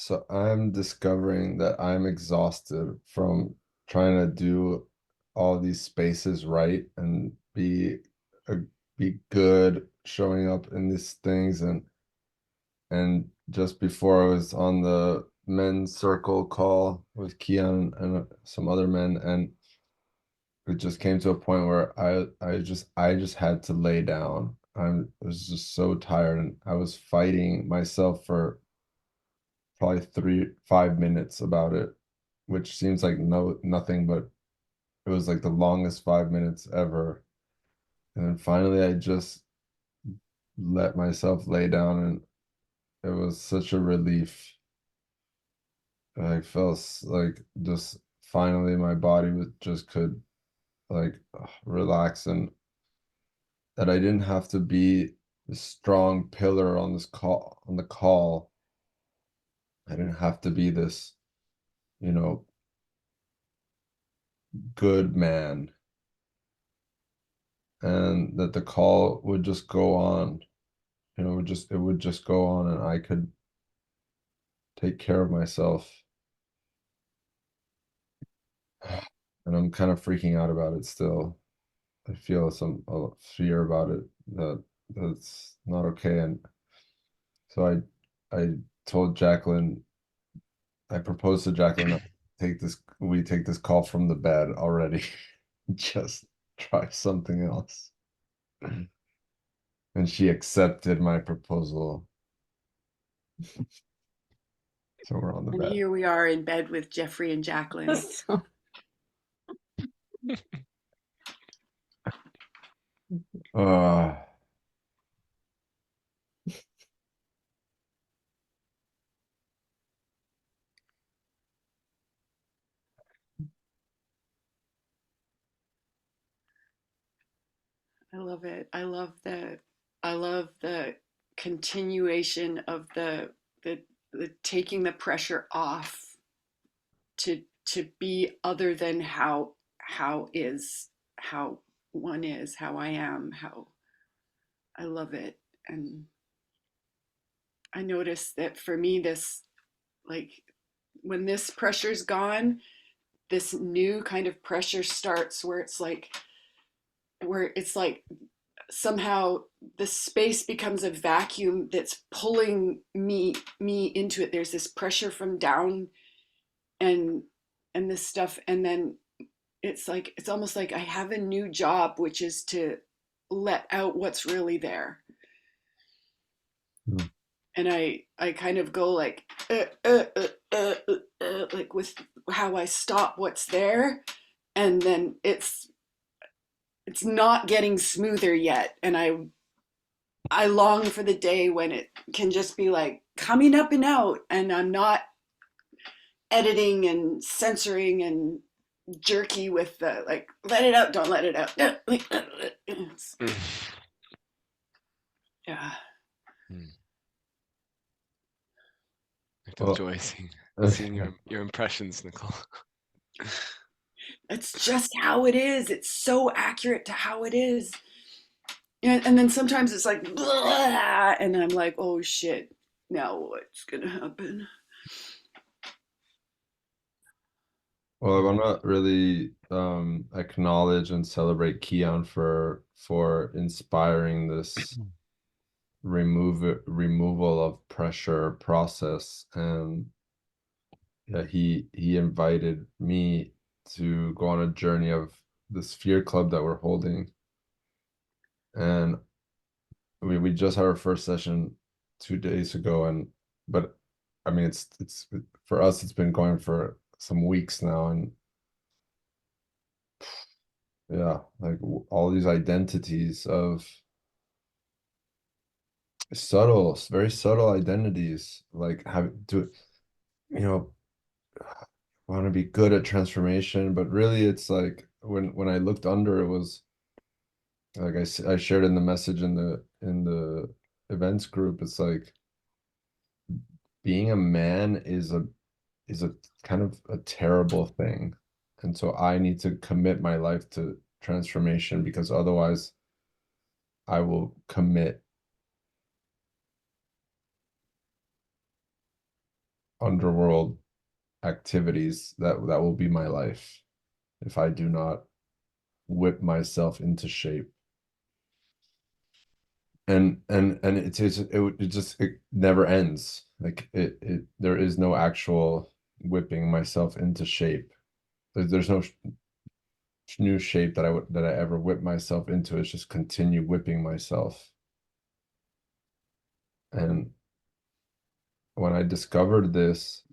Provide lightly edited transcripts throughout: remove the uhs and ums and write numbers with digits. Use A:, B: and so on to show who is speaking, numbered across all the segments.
A: So I'm discovering that I'm exhausted from trying to do all these spaces right and a, be good showing up in these things and just before I was on the men's circle call with Keon and some other men, and it just came to a point where I just had to lay down. Was just so tired, and I was fighting myself for probably 5 minutes about it, which seems like nothing, but it was like the longest 5 minutes ever. And then finally I just let myself lay down, and it was such a relief. I felt like just finally my body was just could like relax, and that I didn't have to be the strong pillar on the call. I didn't have to be this, you know, good man, and that the call would just go on. It would just go on, and I could take care of myself. And I'm kind of freaking out about it still. I feel some fear about it, that that's not okay. And so I told Jacqueline, I proposed to Jacqueline that we take this call from the bed already. Just try something else. And she accepted my proposal. So we're on the
B: And
A: bed.
B: here we are in bed with Jeffrey and Jacqueline. So,
A: Uh,
B: I love it. I love the continuation of the taking the pressure off to be other than how one is, how I am, how I love it. And I noticed that for me, this, like, when this pressure's gone, this new kind of pressure starts where it's like somehow the space becomes a vacuum that's pulling me into it. There's this pressure from down, and this stuff, and then it's almost like I have a new job, which is to let out what's really there.
A: hmm.
B: And I kind of go like like with how I stop what's there, and then it's not getting smoother yet, and I long for the day when it can just be like coming up and out, and I'm not editing and censoring and jerky with the like let it out, don't let it out. Yeah.
C: Mm. I
A: Well,
C: enjoy seeing your impressions, Nicole.
B: It's just how it is. It's so accurate to how it is. And then sometimes it's like, blah, and I'm like, oh shit, now what's gonna happen?
A: well, I want to really acknowledge and celebrate Keon for inspiring this removal of pressure process. And yeah, he invited me to go on a journey of this fear club that we're holding. And we just had our first session 2 days ago, and but I mean it's for us it's been going for some weeks now. And yeah, like all these identities of very subtle identities, like have to, you know, want to be good at transformation, but really it's like when I looked under, it was like I shared in the message in the events group. It's like being a man is a kind of a terrible thing, and so I need to commit my life to transformation, because otherwise I will commit underworld activities that will be my life if I do not whip myself into shape. And it just it never ends. Like it there is no actual whipping myself into shape. There's no new shape that I ever whip myself into. It's just continue whipping myself. And when I discovered this,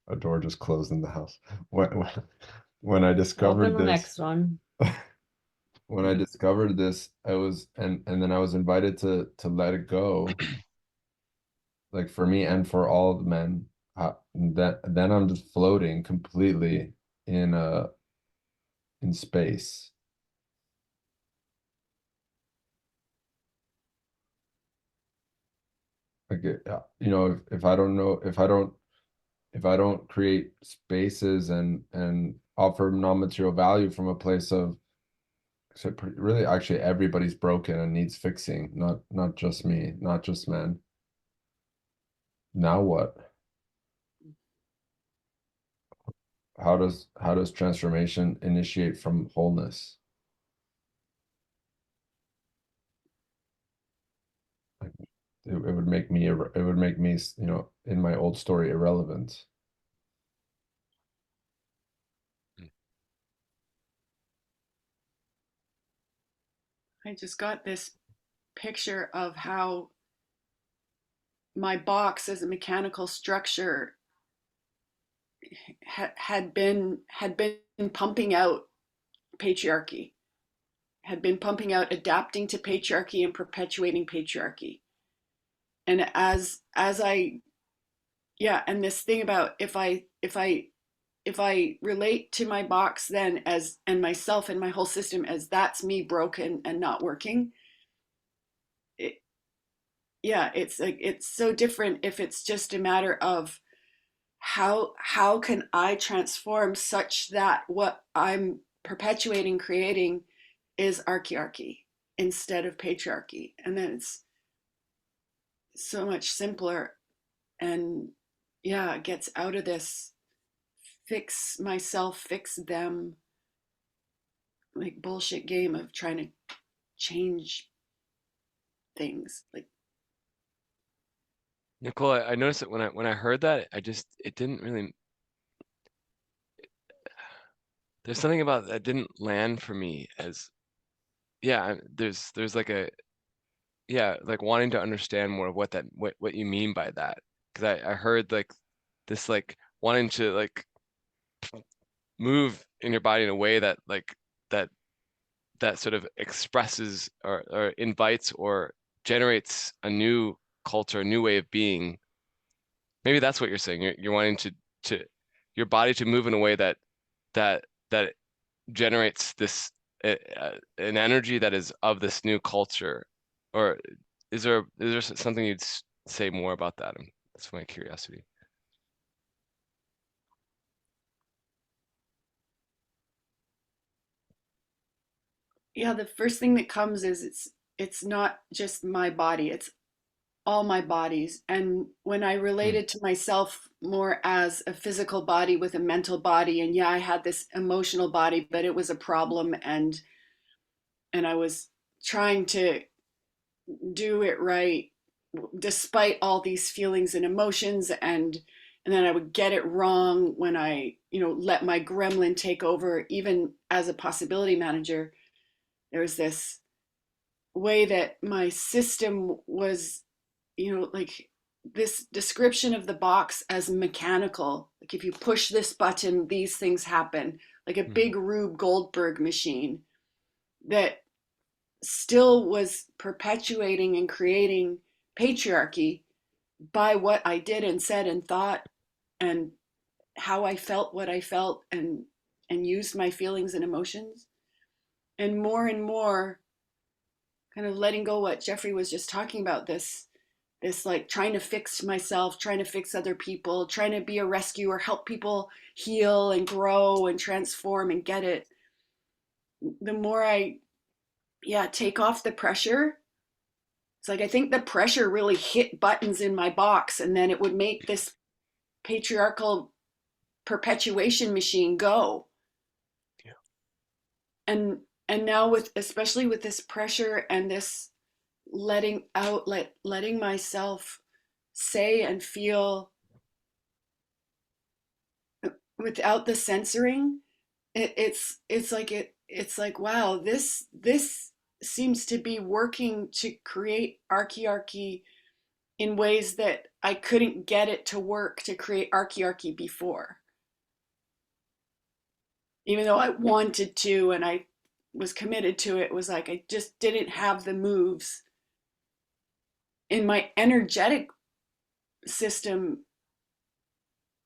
A: a door just closed in the house. When I
D: Open
A: discovered
D: the
A: this,
D: next one.
A: when I discovered this, I was and then I was invited to let it go, like for me and for all the men. Then I'm just floating completely in in space. Like you know, if I don't know, if I don't create spaces and offer non-material value from a place of, so really actually everybody's broken and needs fixing, not just me, not just men. Now what? How does transformation initiate from wholeness? Like, it would make me it would make me, you know, in my old story irrelevant.
B: I just got this picture of how my box as a mechanical structure had been pumping out patriarchy, had been pumping out adapting to patriarchy and perpetuating patriarchy. And as I yeah, and this thing about if I relate to my box then as and myself and my whole system as that's me broken and not working, it, yeah, it's like it's so different if it's just a matter of how can I transform such that what I'm perpetuating, creating is archiarchy instead of patriarchy. And then it's so much simpler and yeah, it gets out of this fix myself, fix them like bullshit game of trying to change things. Like
C: Nicole, I noticed that when I heard that, it didn't really, there's something about that didn't land for me as, yeah, there's like a, yeah, like wanting to understand more of what you mean by that. Because I heard like this, like wanting to like move in your body in a way that like that that sort of expresses or invites or generates a new culture, a new way of being. Maybe that's what you're saying. You're wanting to your body to move in a way that generates this an energy that is of this new culture. Or is there something you'd say more about that? That's my curiosity.
B: yeah, the first thing that comes is it's not just my body, it's all my bodies. And when I
C: Hmm.
B: related to myself more as a physical body with a mental body, and yeah, I had this emotional body, but it was a problem, and I was trying to do it right despite all these feelings and emotions, and then I would get it wrong when I, let my gremlin take over. Even as a possibility manager, there was this way that my system was, like this description of the box as mechanical. Like if you push this button, these things happen, like a
C: Hmm.
B: big Rube Goldberg machine that still was perpetuating and creating patriarchy by what I did and said and thought and how I felt what I felt and used my feelings and emotions. And more kind of letting go what Jeffrey was just talking about, this like trying to fix myself, trying to fix other people, trying to be a rescuer, help people heal and grow and transform and get it. The more I, yeah, take off the pressure It's like I think the pressure really hit buttons in my box, and then it would make this patriarchal perpetuation machine go.
C: Yeah.
B: And now with, especially with this pressure and this letting out, letting myself say and feel without the censoring, it's like, wow, this seems to be working to create archaearchy in ways that I couldn't get it to work to create archaearchy before. Even though I wanted to and I was committed to it, it was like I just didn't have the moves in my energetic system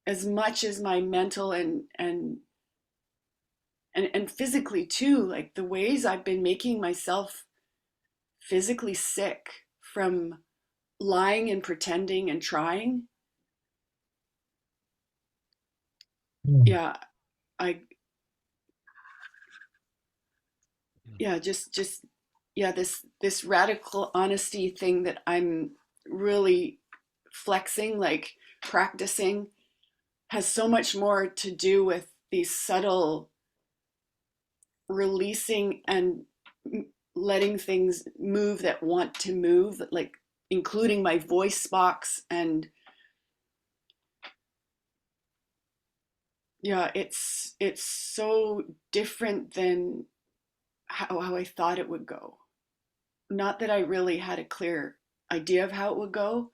B: as much as my mental and physically too. Like the ways I've been making myself physically sick from lying and pretending and trying.
A: Mm.
B: Yeah, I yeah, just yeah, this radical honesty thing that I'm really flexing, like practicing, has so much more to do with these subtle releasing and letting things move that want to move, like including my voice box. And yeah, it's so different than how I thought it would go. Not that I really had a clear idea of how it would go.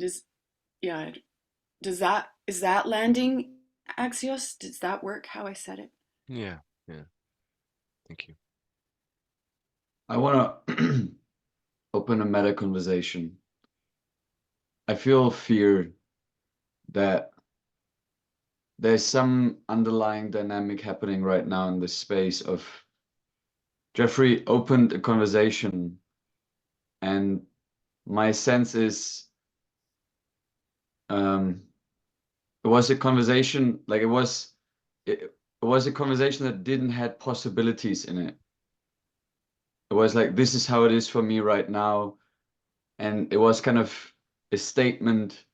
B: Just yeah, does that, is that landing, Axios? Does that work how I said it?
C: Yeah. Yeah. Thank you.
D: I want to open a meta conversation. I feel fear that there's some underlying dynamic happening right now in this space of Jeffrey opened a conversation, and my sense is um, it was a conversation like it was a conversation that didn't had possibilities in it. It was like, this is how it is for me right now, and it was kind of a statement,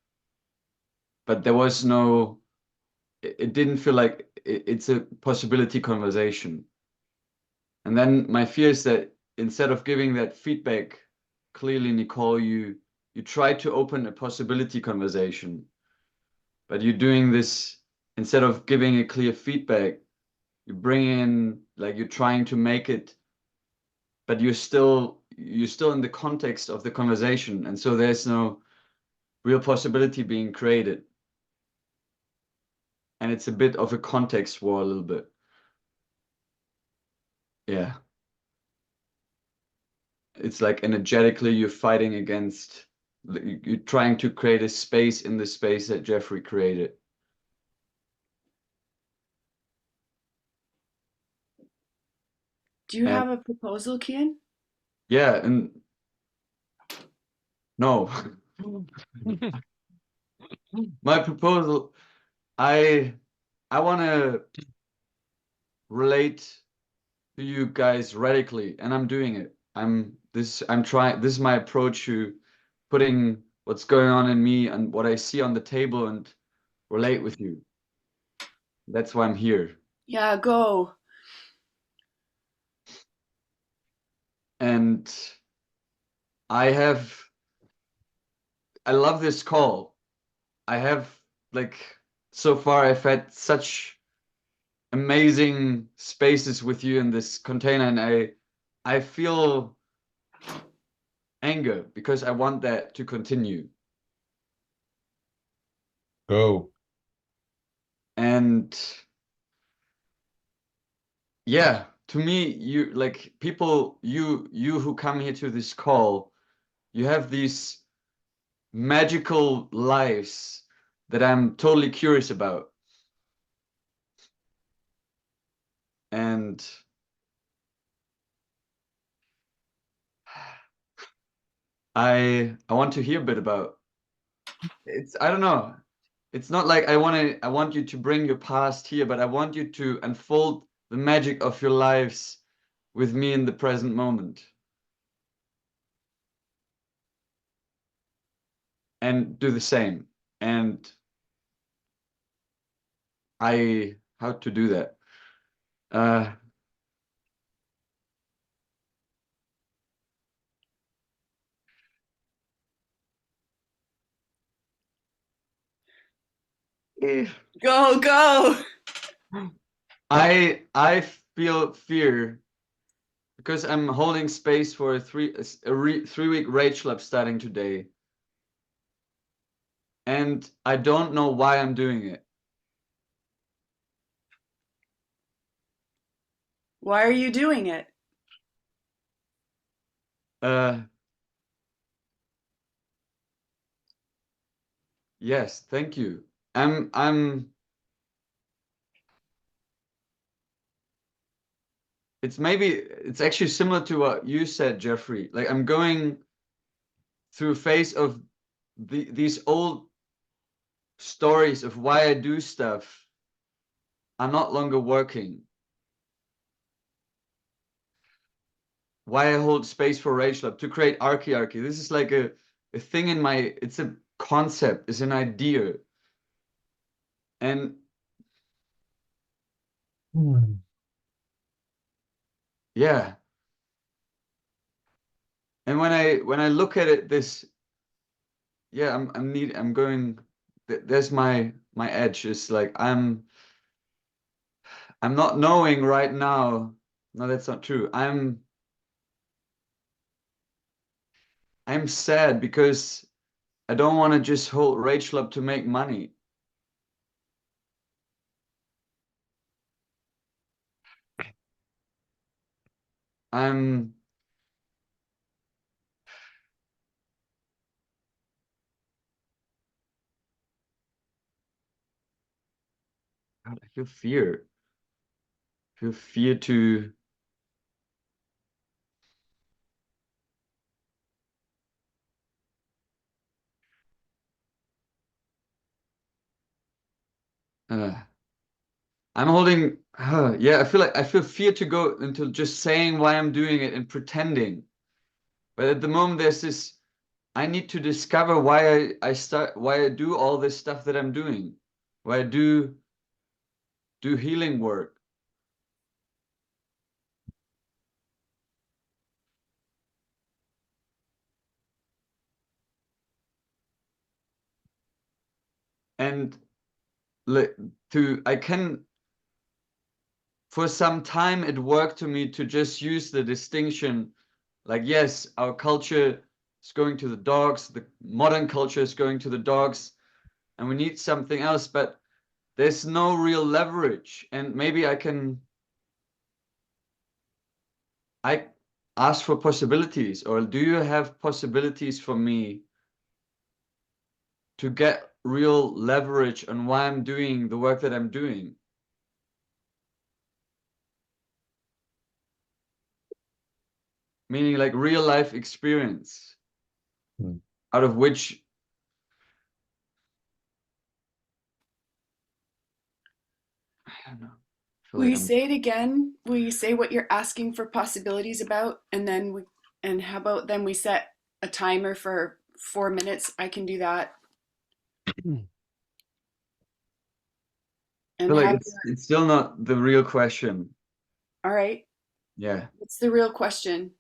D: but there was no, it didn't feel like it's a possibility conversation. And then my fear is that instead of giving that feedback, clearly, Nicole, you try to open a possibility conversation, but you're doing this instead of giving a clear feedback, you bring in like you're trying to make it, but you're still in the context of the conversation, and so there's no real possibility being created. And it's a bit of a context war a little bit. Yeah. It's like energetically you're fighting against, you're trying to create a space in the space that Jeffrey created.
B: Do you
D: And
B: have a proposal, Kian?
D: yeah, and no, my proposal, I I want to relate to you guys radically, and I'm doing it. I'm trying, this is my approach to putting what's going on in me and what I see on the table and relate with you. That's why I'm here.
B: Yeah, go.
D: And I have, I love this call. I have, like, so far I've had such amazing spaces with you in this container, and I feel anger because I want that to continue.
A: Go.
D: And yeah, to me, you like people, you who come here to this call, you have these magical lives that I'm totally curious about. And I want to hear a bit about it's, I don't know. It's not like I want you to bring your past here, but I want you to unfold the magic of your lives with me in the present moment. And do the same. And how to do that?
B: Go.
D: I feel fear because I'm holding space for a 3-week rage lab starting today. And I don't know why I'm doing it.
B: Why are you doing it?
D: Yes, thank you. It's actually similar to what you said, Jeffrey. Like I'm going through a phase of these old stories of why I do stuff are not longer working. Why I hold space for Rage Lab to create archiarchy. This is like a thing in my, it's a concept, it's an idea. And yeah. And when I look at it, yeah, I'm going, there's my edge. It's like I'm not knowing right now. No, that's not true. I'm sad because I don't want to just hold Rage Lab to make money. I'm God, I feel fear. I feel fear to I'm holding yeah, I feel fear to go into just saying why I'm doing it and pretending. But at the moment there's this I need to discover why I do all this stuff that I'm doing. Why I do healing work. And I can for some time it worked to me to just use the distinction like yes, our culture is going to the dogs, the modern culture is going to the dogs, and we need something else, but there's no real leverage. And maybe I ask for possibilities, or do you have possibilities for me to get real leverage on why I'm doing the work that I'm doing? Meaning like real life experience out of which I don't know. I feel
B: Will
D: like
B: you
D: I'm
B: say it again? Will you say what you're asking for possibilities about? And how about then we set a timer for 4 minutes? I can do that.
D: feel
B: And
D: like
B: have
D: it's still not the real question.
B: all right.
D: Yeah.
B: What's the real question?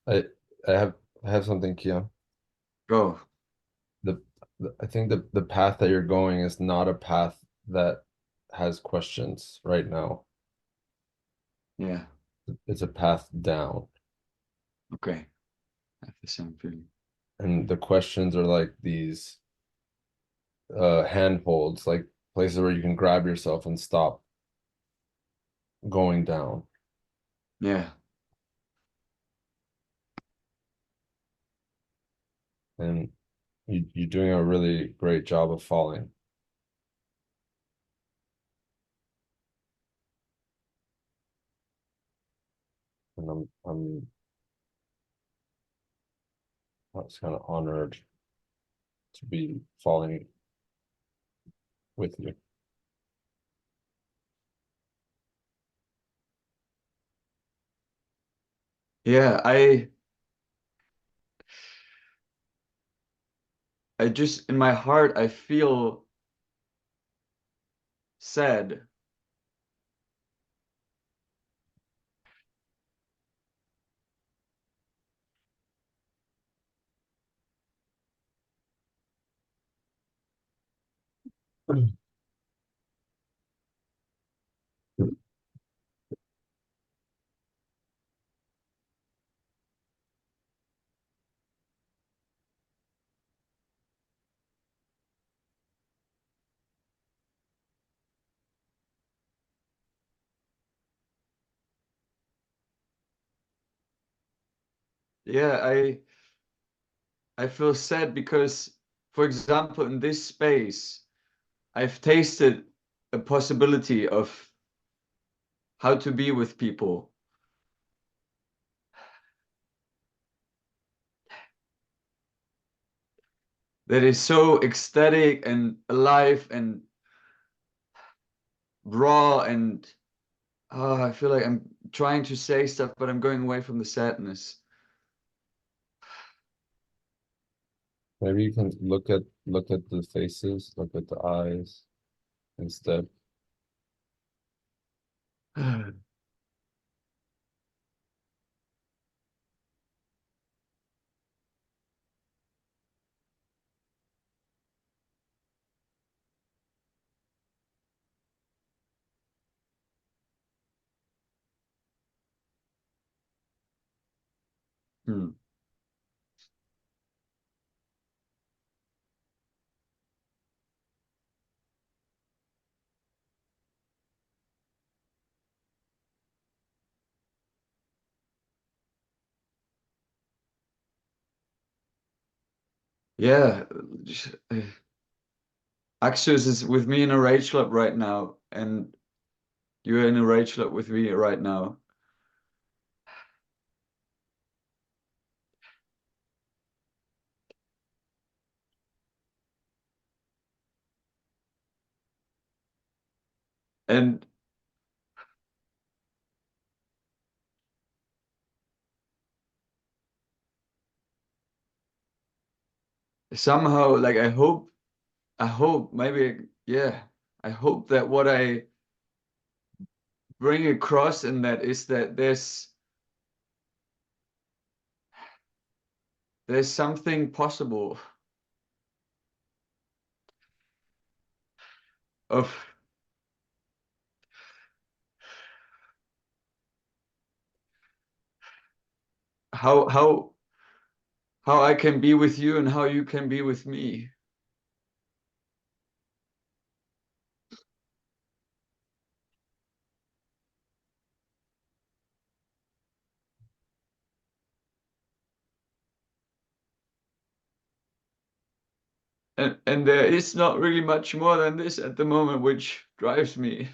A: I I have something, Kia.
D: Go.
A: The, I think the path that you're going is not a path that has questions right now.
D: Yeah.
A: It's a path down.
D: Okay. I have the same feeling.
A: And the questions are like these handholds, like places where you can grab yourself and stop going down.
D: Yeah.
A: And you're doing a really great job of falling. And I'm I was kind of honored to be falling with you.
D: Yeah, I just, in my heart, I feel sad. Yeah, I feel sad because, for example, in this space, I've tasted a possibility of how to be with people. That is so ecstatic and alive and raw, and I feel like I'm trying to say stuff, but I'm going away from the sadness.
A: Maybe you can look at the faces, look at the eyes instead.
D: Hmm. Yeah, Axios is with me in a rage club right now, and you're in a rage club with me right now. And somehow, like, I hope maybe, yeah, I hope that what I bring across in that is that there's something possible of how how I can be with you and how you can be with me. And there is not really much more than this at the moment, which drives me.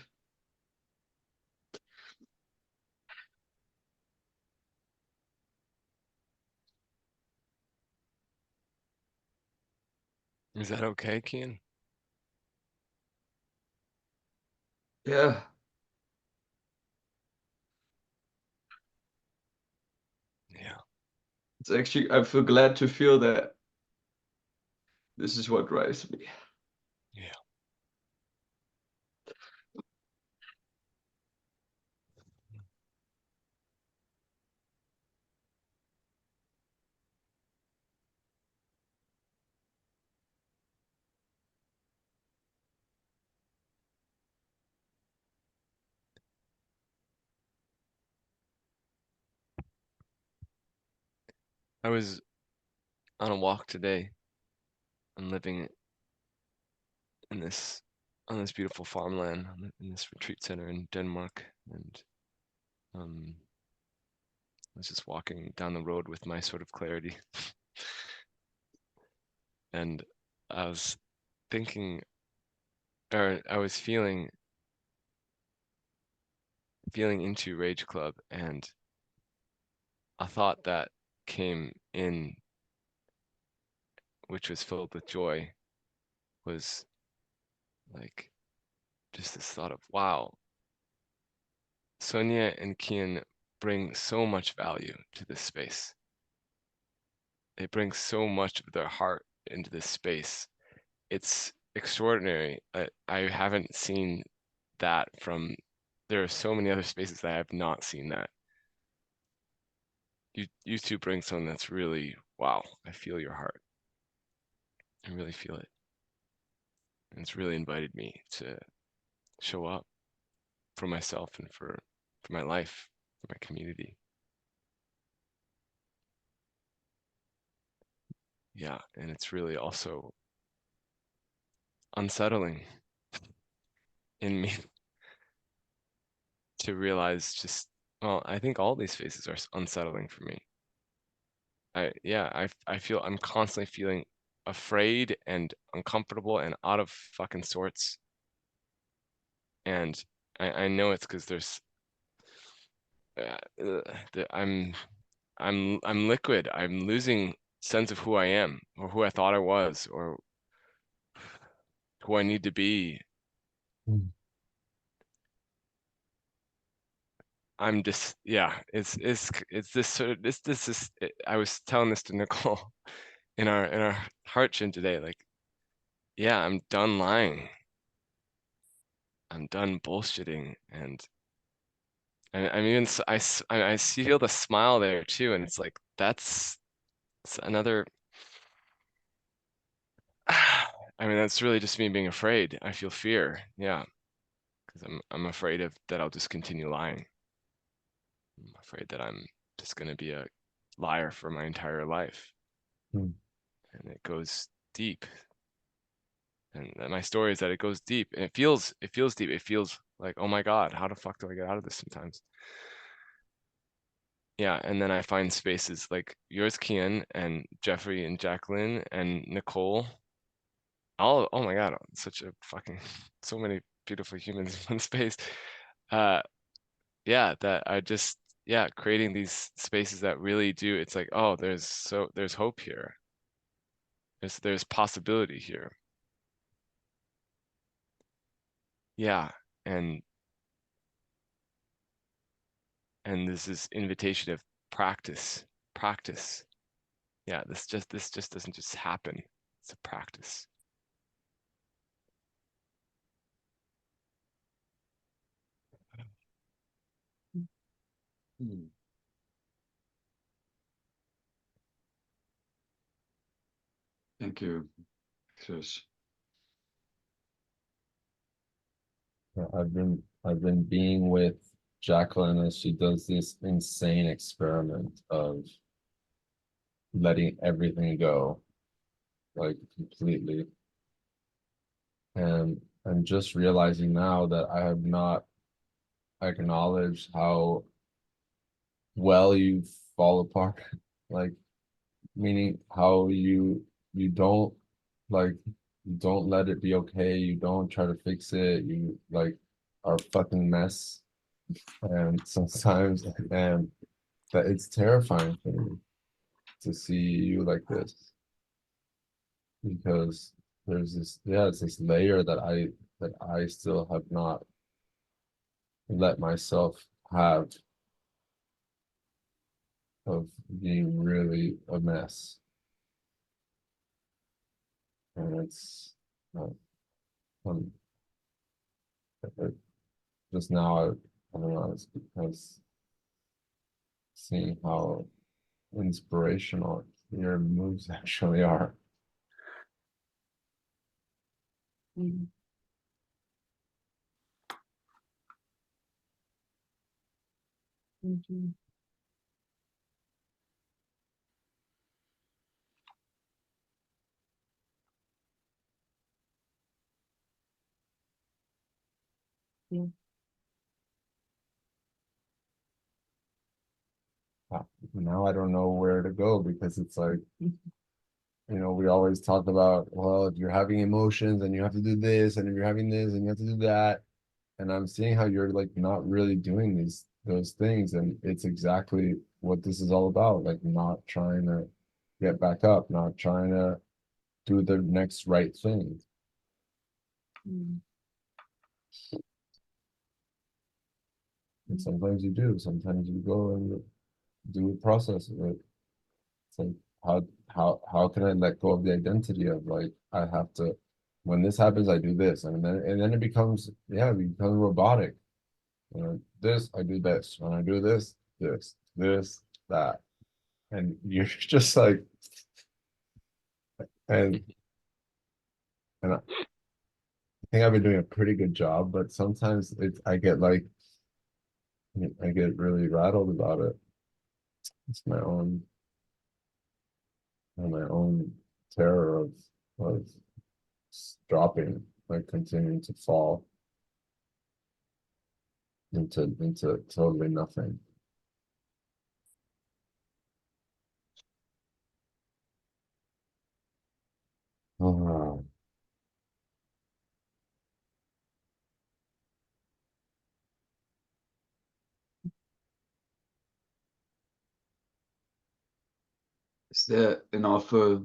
C: Is that okay, Kian?
D: Yeah,
C: Yeah,
D: it's actually, I feel glad to feel that this is what drives me.
C: yeah. I was on a walk today. I'm living in this on this beautiful farmland in this retreat center in Denmark, and I was just walking down the road with my sort of clarity, and I was thinking, or I was feeling into Rage Club, and a thought that came in, which was filled with joy, was Like just this thought of, wow, Sonia and Kian bring so much value to this space. They bring so much of their heart into this space. It's extraordinary. I haven't seen that from, there are so many other spaces that I have not seen that. You two bring something that's really, wow, I feel your heart. I really feel it. And it's really invited me to show up for myself and for my life, for my community. Yeah, and it's really also unsettling in me to realize just, well, I think all these faces are unsettling for me. I feel I'm constantly feeling afraid and uncomfortable and out of fucking sorts. And I know it's because there's I'm liquid. I'm losing sense of who I am or who I thought I was or who I need to be.
A: Mm.
C: I'm just, yeah, it's this sort of this is I was telling this to Nicole in our heart chin today, like, yeah, I'm done lying. I'm done bullshitting, and I'm even I feel the smile there too, and it's like it's another. I mean, that's really just me being afraid. I feel fear, yeah, because I'm afraid of that I'll just continue lying. I'm afraid that I'm just gonna be a liar for my entire life,
A: Mm.
C: and it goes deep. And my story is that it goes deep, and it feels deep. It feels like, oh my God, how the fuck do I get out of this sometimes? Yeah, and then I find spaces like yours, Kian, and Jeffrey and Jacqueline and Nicole. All, oh my God, such a fucking, so many beautiful humans in one space. Uh, yeah, that I just, yeah, creating these spaces that really do, it's like, oh, there's hope here. There's possibility here. Yeah, and this is invitation of practice, practice. Yeah, this just doesn't just happen. It's a practice.
D: Hmm. Thank you, Chris.
A: Yeah, I've been being with Jacqueline as she does this insane experiment of letting everything go, like completely. And I'm just realizing now that I have not acknowledged how well you fall apart. Like, meaning how you don't, like, you don't let it be okay, you don't try to fix it, you like are a fucking mess. And sometimes, and that it's terrifying for me to see you like this, because there's this, yeah, it's this layer that I still have not let myself have, of being really a mess. And it's uh, um, just now I don't know, it's because seeing how inspirational your moves actually are.
B: Mhm. Mhm. Yeah.
A: Now I don't know where to go, because it's like, we always talk about, well, if you're having emotions and you have to do this, and if you're having this and you have to do that. And I'm seeing how you're like not really doing those things. And it's exactly what this is all about. Like, not trying to get back up, not trying to do the next right thing. And sometimes you do. Sometimes you go and do a process of it. It's like how can I let go of the identity of like I have to when this happens I do this and then it becomes it becomes robotic. You know, this I do this. When I do this, that. And you're just like and and I think I've been doing a pretty good job, but sometimes I get like I get really rattled about it. It's my own terror of dropping, like continuing to fall into totally nothing. Oh,
D: Is there an offer,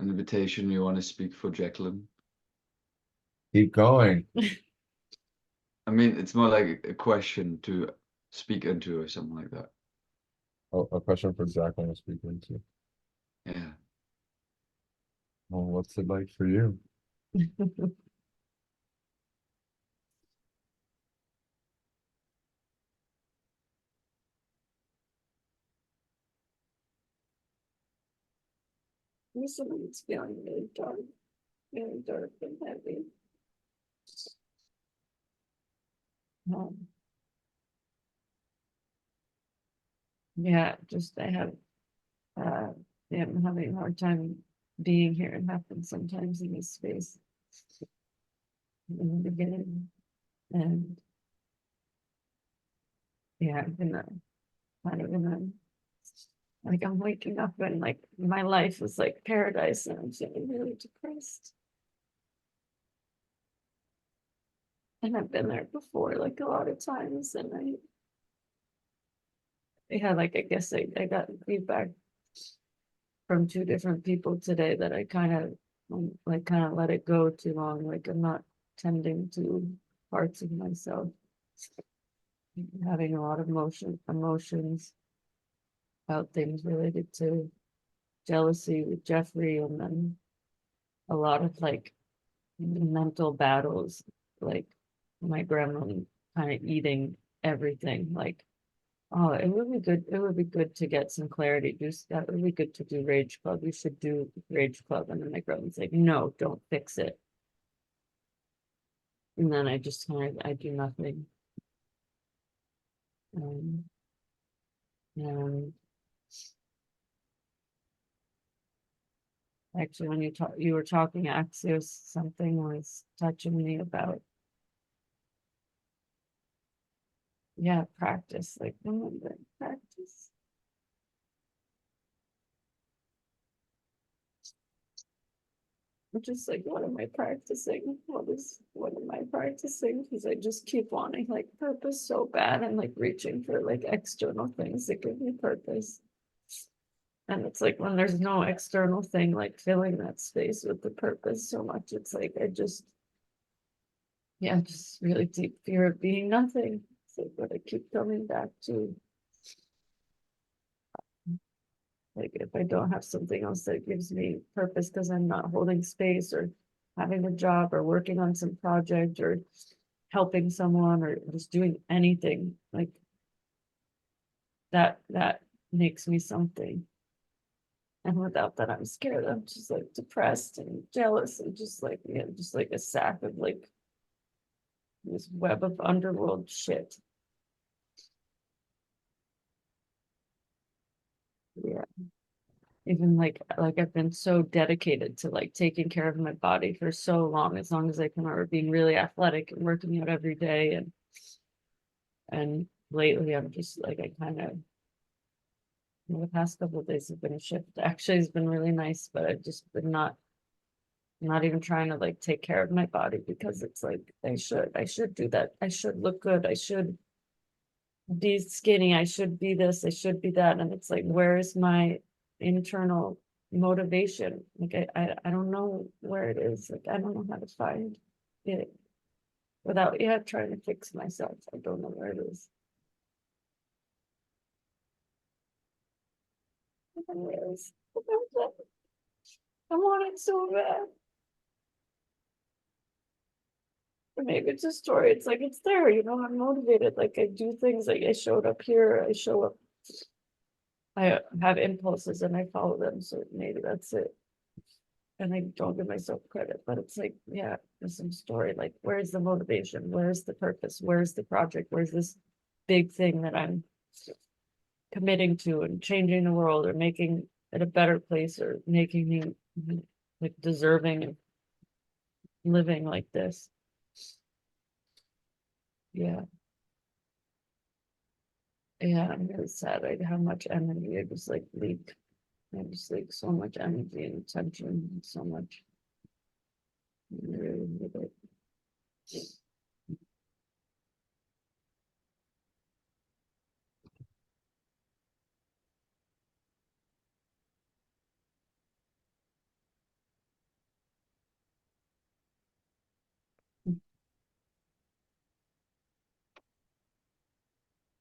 D: an invitation you want to speak for Jacqueline?
A: keep going.
D: I mean, it's more like a question to speak into or something like that.
A: Oh, a question for Jacqueline to speak into.
D: Yeah.
A: Well, what's it like for you?
E: Recently, it's feeling really dark and heavy. Um, yeah, just uh, I'm having a hard time being here. It happens sometimes in this space in the beginning, and yeah, I've been kind of in a like I'm waking up and like my life is like paradise, and I'm feeling really depressed. And I've been there before, like a lot of times, and yeah, like I guess I got feedback from two different people today that I kind of let it go too long. Like I'm not tending to parts of myself, having a lot of emotions about things related to jealousy with Jeffrey, and then a lot of like mental battles, like my grandma kind of eating everything. Like, oh, it would be good. It would be good to get some clarity. That would be good to do Rage Club. We should do Rage Club. And then my grandma's like, no, don't fix it. And then I just kind of I do nothing. Um, and actually, when you were talking, Axios, something was touching me about practice. Like, remember practice. I'm just like, what am I practicing? What am I practicing? Because I just keep wanting like purpose so bad and like reaching for like external things that give me purpose. And it's like when there's no external thing like filling that space with the purpose so much, it's like just really deep fear of being nothing. It's like what I keep coming back to. Like if I don't have something else that gives me purpose because I'm not holding space or having a job or working on some project or helping someone or just doing anything like that makes me something. And without that, I'm scared. I'm just like depressed and jealous and just like just like a sack of like this web of underworld shit. Yeah. Even like I've been so dedicated to like taking care of my body for so long as I can remember, being really athletic and working out every day, and lately I'm just like I kind of the past couple of days have been a shift. Actually, it's been really nice, but I've just been not even trying to like take care of my body because it's like I should do that. I should look good. I should be skinny. I should be this. I should be that. And it's like, where's my internal motivation? Like I don't know where it is. Like I don't know how to find it without trying to fix myself. I don't know where it is. Anyways, I want it so bad. Or maybe it's a story. It's like it's there, I'm motivated. Like I do things, like I showed up here, I show up. I have impulses and I follow them, so maybe that's it. And I don't give myself credit, but it's like, yeah, there's some story. Like, where's the motivation? Where's the purpose? Where's the project? Where's this big thing that I'm committing to and changing the world or making it a better place or making me like deserving of living like this? Yeah. Yeah, I'm really sad like how much energy I just like leak. I just like so much energy and attention and so much. I really need it.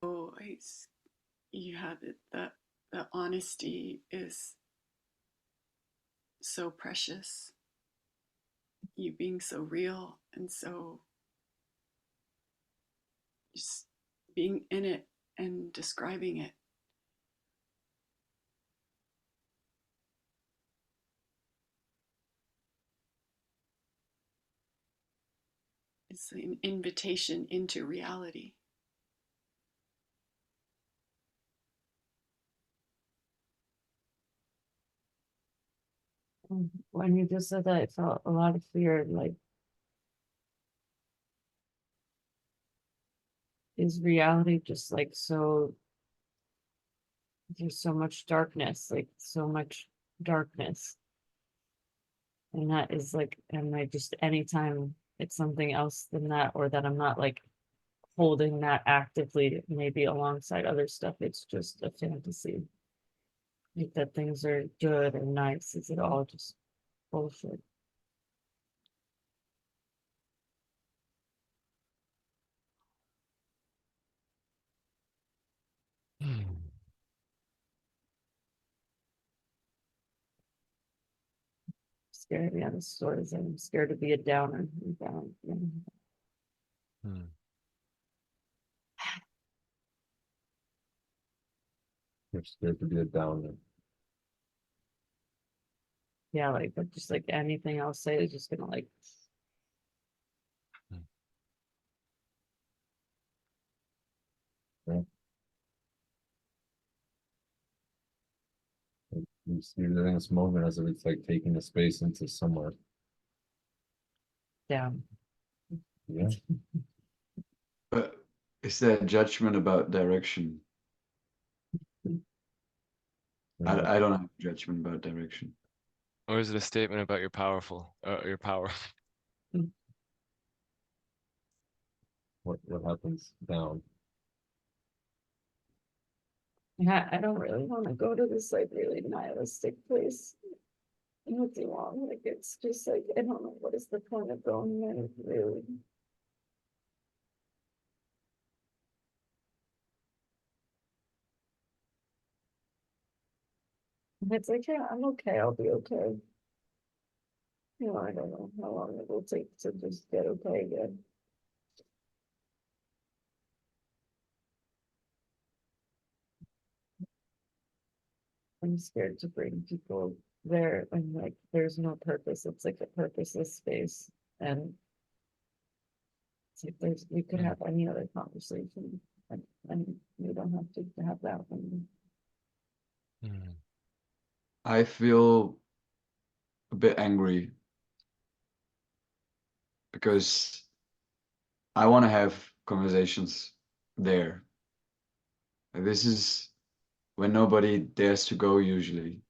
B: Oh, you have it. That the honesty is so precious. You being so real and so just being in it and describing it. It's an invitation into reality.
E: When you just said that, I felt a lot of fear. Like, is reality just like so? There's so much darkness, like so much darkness. And that is like, and I just, anytime it's something else than that, or that I'm not like holding that actively, maybe alongside other stuff, it's just a fantasy. Like that things are good or nice. Is it all just bullshit? Scared, yeah, the stories. I'm scared to be a downer. I'm down,
C: Hmm.
A: You're scared to be a downer.
E: Yeah, like, but just like anything I'll say is just gonna like,
A: Yeah. You're living this moment as if it's like taking a space into somewhere.
E: down.
A: Yeah.
D: But is there a judgment about direction? I don't have judgment about direction.
C: Or is it a statement about your your power?
A: What happens down?
E: Yeah, I don't really want to go to this like really nihilistic place. With you on, like it's just like I don't know what is the point of going there really. And it's like, yeah, I'm okay, I'll be okay. I don't know how long it will take to just get okay again. I'm scared to bring people there and like there's no purpose. It's like a purposeless space. And it's like we could have any other conversation and we don't have to have that one.
C: Hmm.
D: I feel a bit angry because I want to have conversations there. This is when nobody dares to go usually.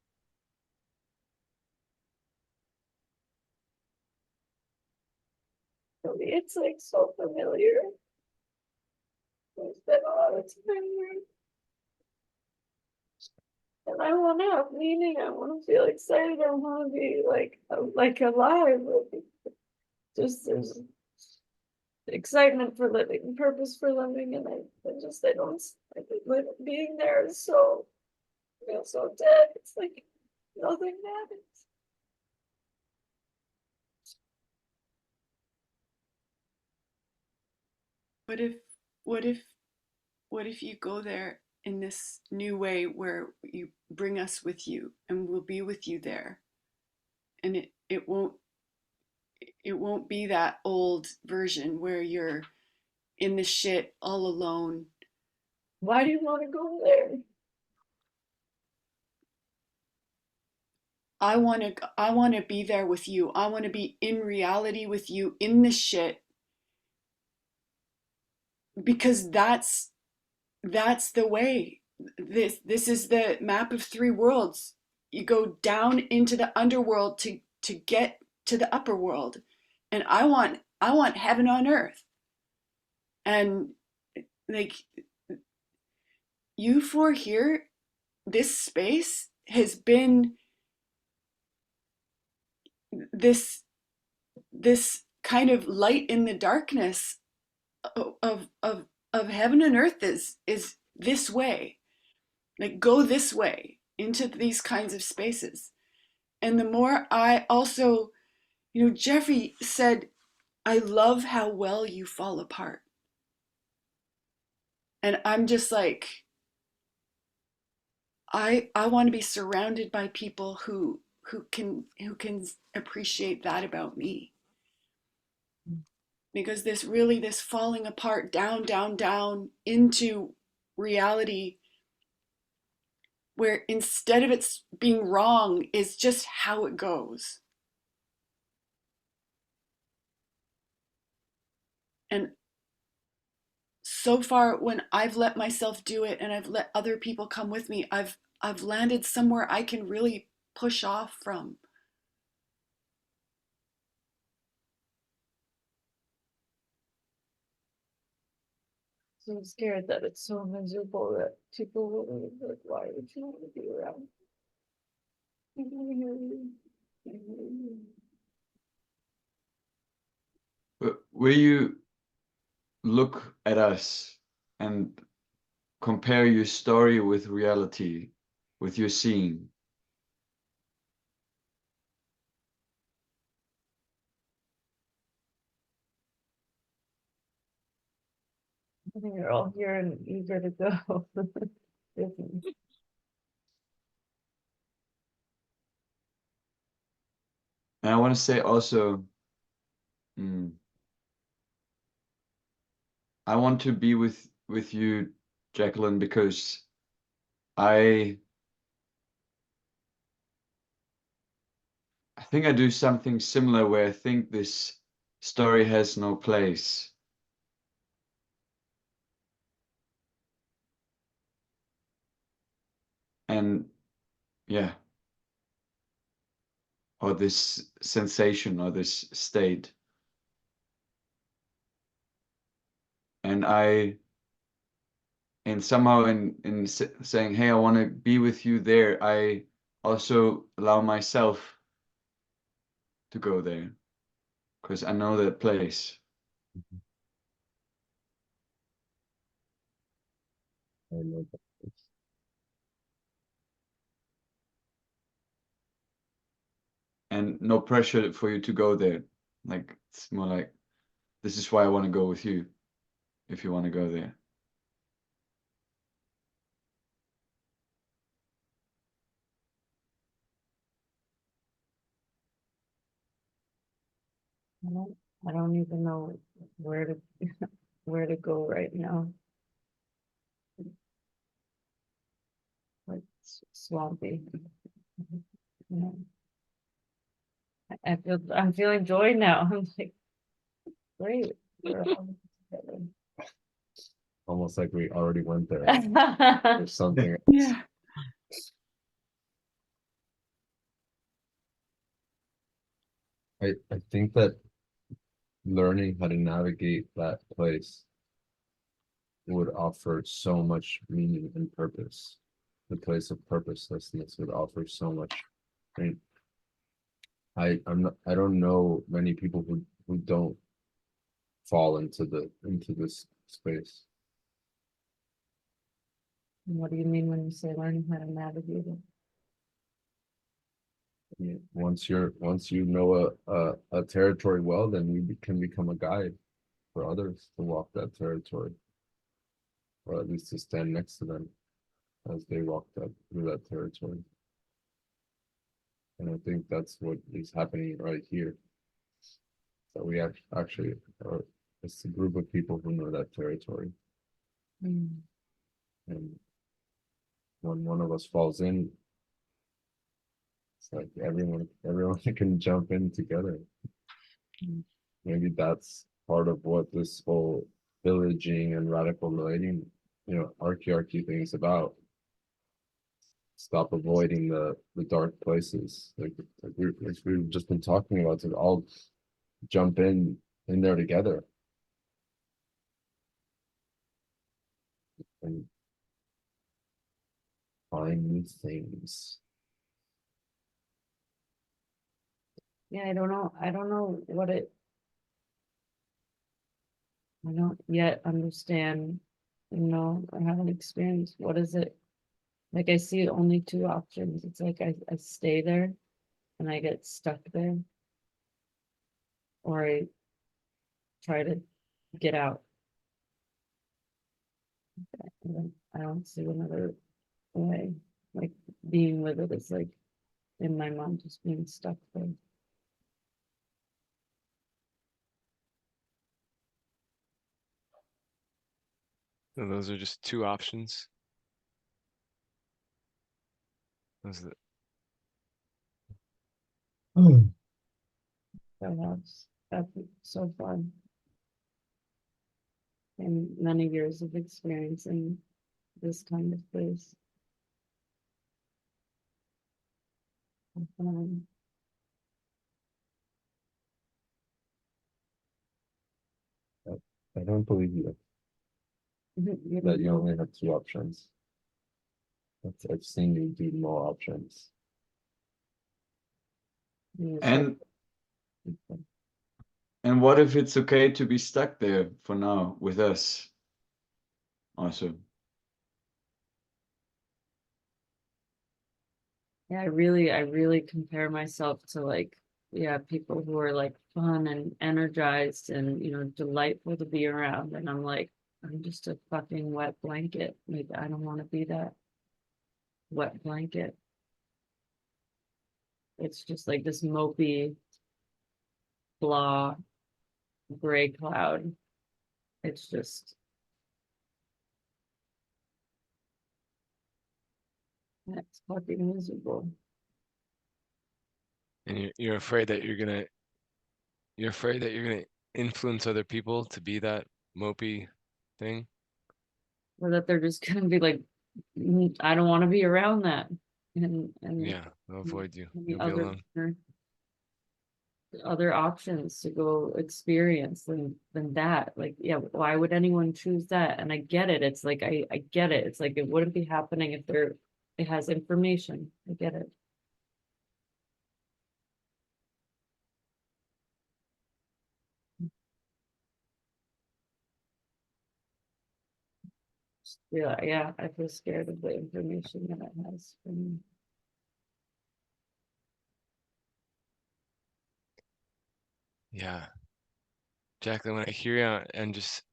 E: For me, it's like so familiar. I spent a lot of time here. And I want to have meaning. I want to feel excited. I want to be like alive. Like, just there's excitement for living, purpose for living, and I don't, I think being there is so, I feel so dead. It's like nothing matters.
B: What if, what if, what if you go there in this new way where you bring us with you and we'll be with you there, and it won't be that old version where you're in the shit all alone.
E: Why do you want to go there?
B: I want to be there with you. I want to be in reality with you in the shit, because that's the way. This is the map of three worlds. You go down into the underworld to get to the upper world. And I want heaven on earth. And like, you four here, this space has been this kind of light in the darkness of heaven and earth is this way. Like, go this way into these kinds of spaces. And the more I also, Jeffrey said, I love how well you fall apart. And I'm just like, I want to be surrounded by people who can appreciate that about me. Because this falling apart down, down, down into reality, where instead of it's being wrong is just how it goes. And so far, when I've let myself do it and I've let other people come with me, I've landed somewhere I can really push off from.
E: So I'm scared that it's so miserable that people will be like, why would you want to be around?
D: But will you look at us and compare your story with reality, with your seeing?
E: I think you're all here and eager to go.
D: And I want to say also, I want to be with you, Jacqueline, because I think I do something similar where I think this story has no place. And yeah, or this sensation or this state. And somehow in saying, hey, I want to be with you there, I also allow myself to go there because I know that place.
A: I know that.
D: And no pressure for you to go there. Like, it's more like, this is why I want to go with you, if you want to go there.
E: I don't even know where to where to go right now. Like swampy. Yeah. I'm feeling joy now. I'm like, great. We're all together.
A: Almost like we already went there.
E: Yeah.
A: There's something else.
B: Yeah.
A: I think that learning how to navigate that place would offer so much meaning and purpose. The place of purposelessness would offer so much. I mean, I don't know many people who don't fall into this space.
E: And what do you mean when you say learning how to navigate it?
A: I mean, once you know a territory well, then you can become a guide for others to walk that territory, or at least to stand next to them as they walk through that territory. And I think that's what is happening right here. So we actually are, it's a group of people who know that territory.
E: Mm.
A: And when one of us falls in, it's like everyone can jump in together.
E: Mm.
A: Maybe that's part of what this whole pillaging and radical relating, archaearchy thing is about. Stop avoiding the dark places. Like we've just been talking about, to all jump in there together and find new things.
E: Yeah, I don't know. I don't know what it. I don't yet understand, I haven't experienced what is it. Like I see only two options. It's like I stay there and I get stuck there, or I try to get out. I don't see another way. Like being with it is like in my mind just being stuck there.
C: So those are just two options. Those are
E: So that's so fun. And many years of experience in this kind of place. Um,
A: I don't believe you
E: you
A: that you
E: know,
A: only have two options. I've seen you do more options.
E: you said-
D: And what if it's okay to be stuck there for now with us also?
E: Yeah, I really compare myself to like, yeah, people who are like fun and energized and, delightful to be around. And I'm like, I'm just a fucking wet blanket. Like, I don't want to be that wet blanket. It's just like this mopey, blah, gray cloud. It's just, it's fucking miserable.
C: and you're afraid that you're afraid that you're gonna influence other people to be that mopey thing.
E: Or that they're just gonna be like, I don't want to be around that. And
C: Yeah, they'll avoid you.
E: the
C: You'll be
E: other
C: alone.
E: other options to go experience than that. Like, yeah, why would anyone choose that? And I get it. It's like I get it. It's like it wouldn't be happening if it has information. I get it. Yeah, yeah, I feel scared of the information that it has for me.
C: Yeah, Jacqueline, when I hear you and just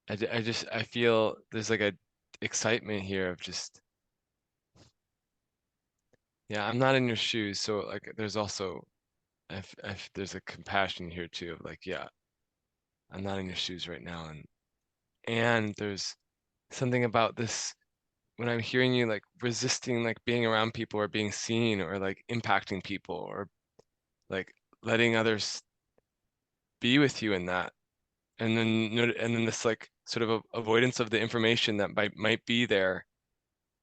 C: I feel there's like a excitement here of just, yeah, I'm not in your shoes, so like there's also there's a compassion here too of like, yeah, I'm not in your shoes right now, and there's something about this when I'm hearing you like resisting like being around people or being seen or like impacting people or like letting others be with you in that, and then this like sort of avoidance of the information that might be there,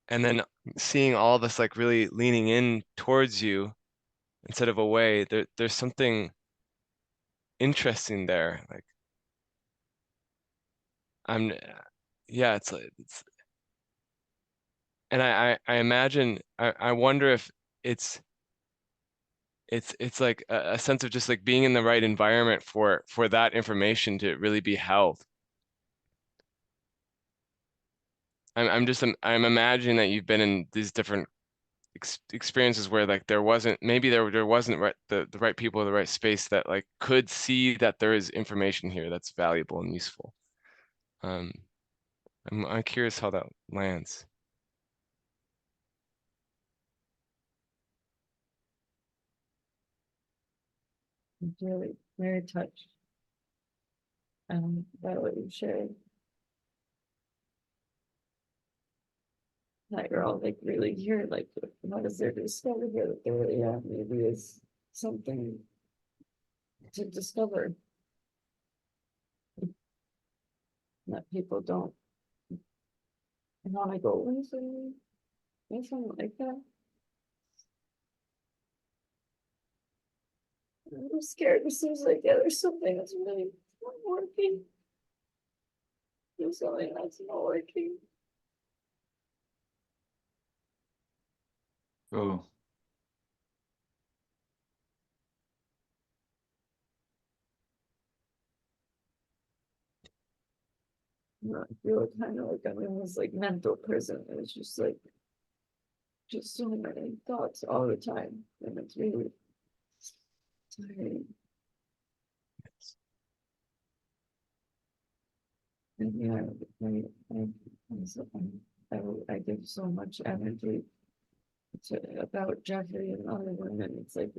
C: and then seeing all this like really leaning in towards you instead of away. There's something interesting there. Like I'm, yeah, it's like and I imagine I wonder if it's it's like a sense of just like being in the right environment for that information to really be held. I'm imagining that you've been in these different experiences where like there wasn't, maybe there wasn't the right people in the right space that like could see that there is information here that's valuable and useful. I'm curious how that lands.
E: I'm really very touched by what you shared. That you're all like really here, like what is there to discover here that there really maybe is something to discover that people don't want to go into, something like that. I'm scared. It seems like there's something that's really not working. There's something that's not working.
D: Oh,
E: I feel kind of like I'm in this like mental prison. It's just like so many thoughts all the time, and it's really tiring. And yeah, I give so much energy about Jeffrey and other women. It's like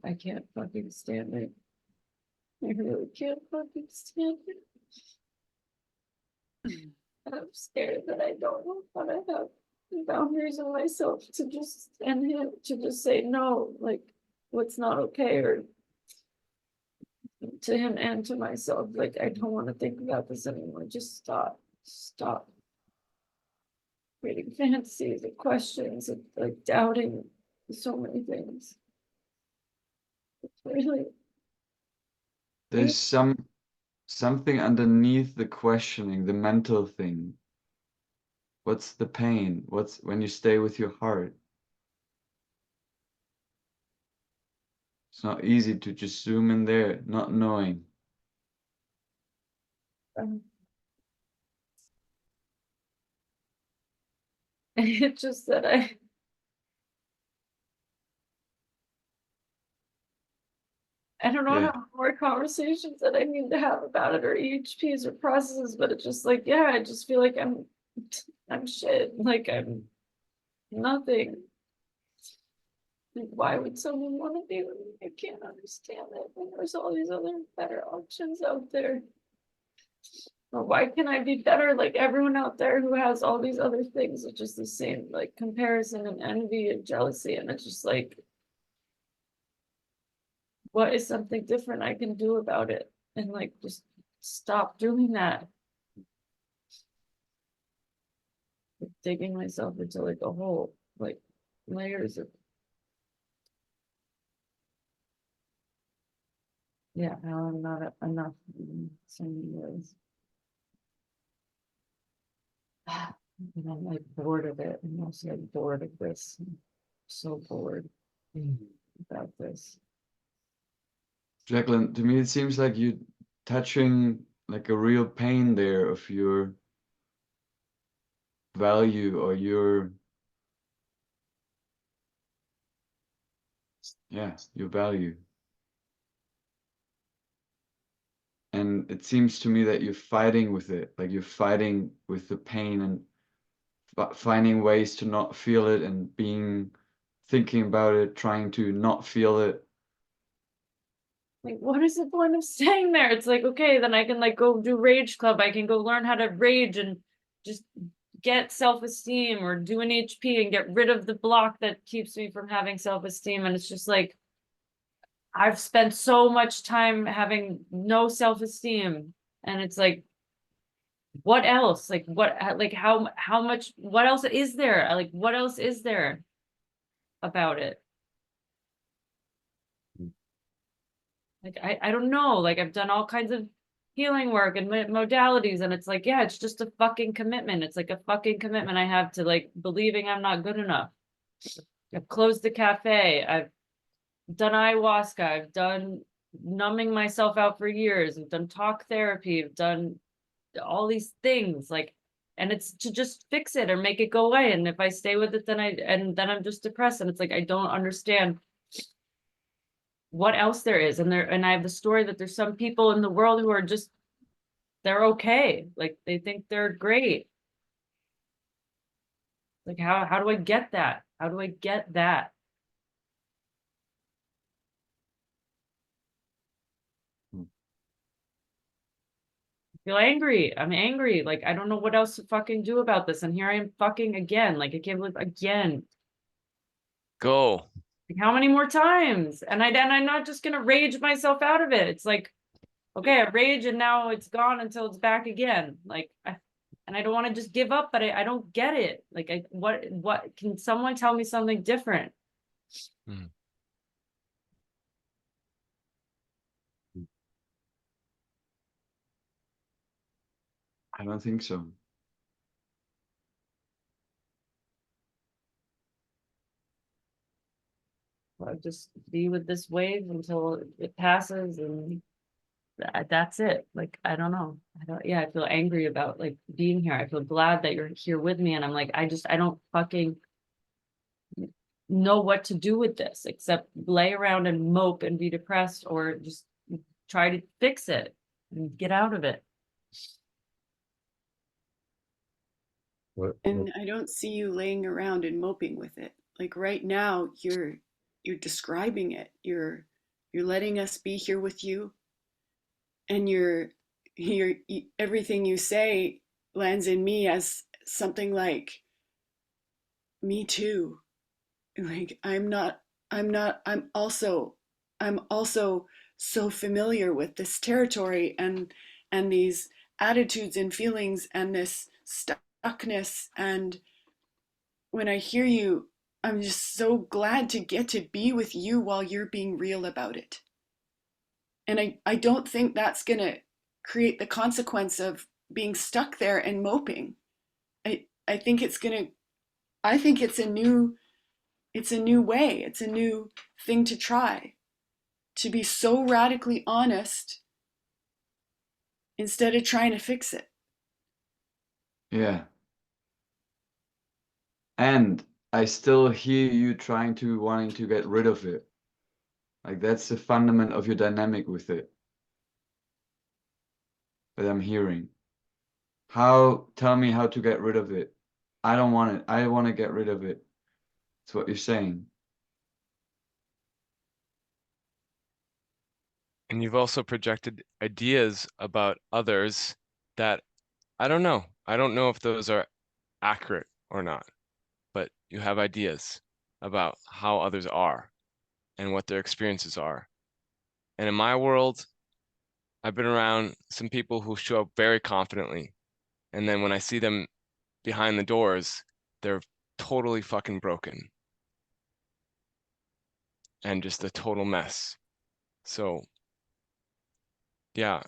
E: I can't fucking stand it. I really can't fucking stand it. I'm scared that I don't know how to have boundaries in myself to just and him to just say no, like what's not okay, or to him and to myself, like I don't want to think about this anymore. Just stop creating fantasies and questions and like doubting so many things. It's really
D: there's something underneath the questioning, the mental thing. What's the pain? What's when you stay with your heart? It's not easy to just zoom in there, not knowing.
E: um, it's just that I don't know
D: Yeah,
E: how more conversations that I need to have about it or EHPs or processes, but it's just like, yeah, I just feel like I'm shit. Like I'm nothing. Like, why would someone want to be with me? I can't understand it when there's all these other better options out there. Or why can I be better like everyone out there who has all these other things? It's just the same like comparison and envy and jealousy. And it's just like, what is something different I can do about it? And like just stop doing that. Like, digging myself into like a hole, like layers of yeah, how I'm not enough in so many ways. And I'm like bored of it. I'm also like bored of this. I'm so bored about this.
D: Jacqueline, to me it seems like you're touching like a real pain there of your value or your value. And it seems to me that you're fighting with it, like you're fighting with the pain and finding ways to not feel it and thinking about it, trying to not feel it.
E: Like, what is the point of staying there? It's like, okay, then I can like go do Rage Club. I can go learn how to rage and just get self-esteem or do an HP and get rid of the block that keeps me from having self-esteem. And it's just like, I've spent so much time having no self-esteem. And it's like, what else? Like, like how much, what else is there? Like, what else is there about it? Like, I don't know. Like, I've done all kinds of healing work and modalities, and it's like, yeah, it's just a fucking commitment. It's like a fucking commitment I have to like believing I'm not good enough. I've closed the cafe. I've done ayahuasca. I've done numbing myself out for years. I've done talk therapy. I've done all these things, like, and it's to just fix it or make it go away. And if I stay with it, then I'm just depressed. And it's like I don't understand what else there is. And I have the story that there's some people in the world who are just, they're okay. Like they think they're great. Like how do I get that? How do I get that? Feel angry. I'm angry. Like, I don't know what else to fucking do about this. And here I am fucking again. Like, I can't believe again.
C: Go.
E: Like, how many more times? And I'm not just gonna rage myself out of it. It's like, okay, I rage and now it's gone until it's back again. Like, and I don't want to just give up, but I don't get it. Like, what can someone tell me something different?
C: Mm.
D: I don't think so.
E: I just be with this wave until it passes, and that's it. Like, I don't know. Yeah, I feel angry about like being here. I feel glad that you're here with me. And I'm like, I don't fucking know what to do with this except lay around and mope and be depressed, or just try to fix it and get out of it.
A: What
B: And I don't see you laying around and moping with it. Like right now, you're describing it. You're letting us be here with you, and everything you say lands in me as something like, me too. Like I'm also so familiar with this territory and these attitudes and feelings and this stuckness. And when I hear you, I'm just so glad to get to be with you while you're being real about it. And I don't think that's gonna create the consequence of being stuck there and moping. I think it's gonna I think it's a new way, it's a new thing to try, to be so radically honest instead of trying to fix it.
D: Yeah. And I still hear you wanting to get rid of it. Like that's the fundament of your dynamic with it that I'm hearing. Tell me how to get rid of it. I don't want it. I want to get rid of it. That's what you're saying.
C: And you've also projected ideas about others that I don't know. I don't know if those are accurate or not, but you have ideas about how others are and what their experiences are. And in my world, I've been around some people who show up very confidently. And then when I see them behind the doors, they're totally fucking broken and just a total mess. So, yeah,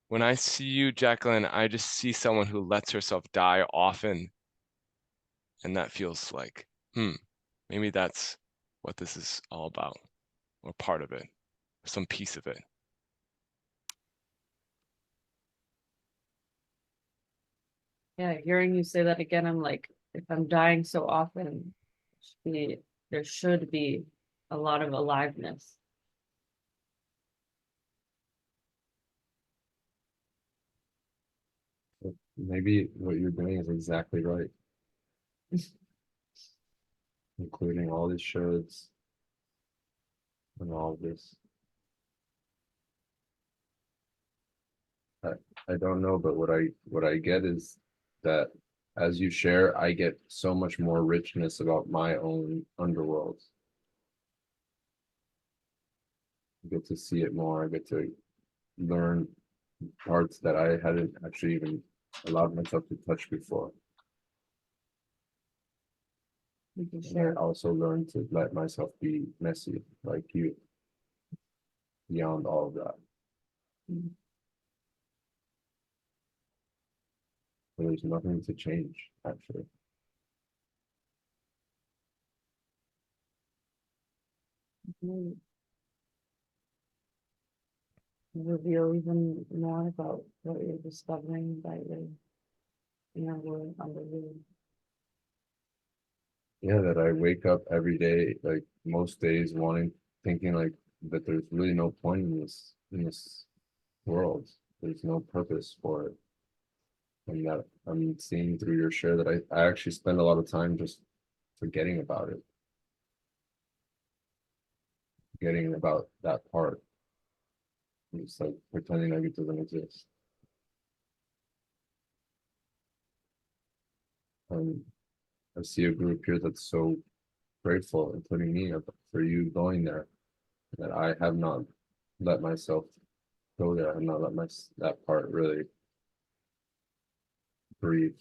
C: when I see you, Jacqueline, I just see someone who lets herself die often. And that feels like, maybe that's what this is all about, or part of it, or some piece of it.
E: Yeah, hearing you say that again, I'm like, if I'm dying so often, there should be a lot of aliveness.
A: maybe what you're doing is exactly right, including all these shows and all this. I, I don't know, but what I get is that as you share, I get so much more richness about my own underworld. I get to see it more. I get to learn parts that I hadn't actually even allowed myself to touch before.
E: We can
A: And I
E: share.
A: also learned to let myself be messy, like you, beyond all of that.
E: Mm.
A: So there's nothing to change, actually.
E: Mm. Reveal even more about what you're discovering by the inner world, underworld.
A: Yeah, that I wake up every day, like most days, thinking like that there's really no point in this world. There's no purpose for it. And that I'm seeing through your share that I actually spend a lot of time just forgetting about it, forgetting about that part. It's like pretending like it doesn't exist. And I see a group here that's so grateful, including me, for you going there. That I have not let myself go there. I have not let that part really breathe.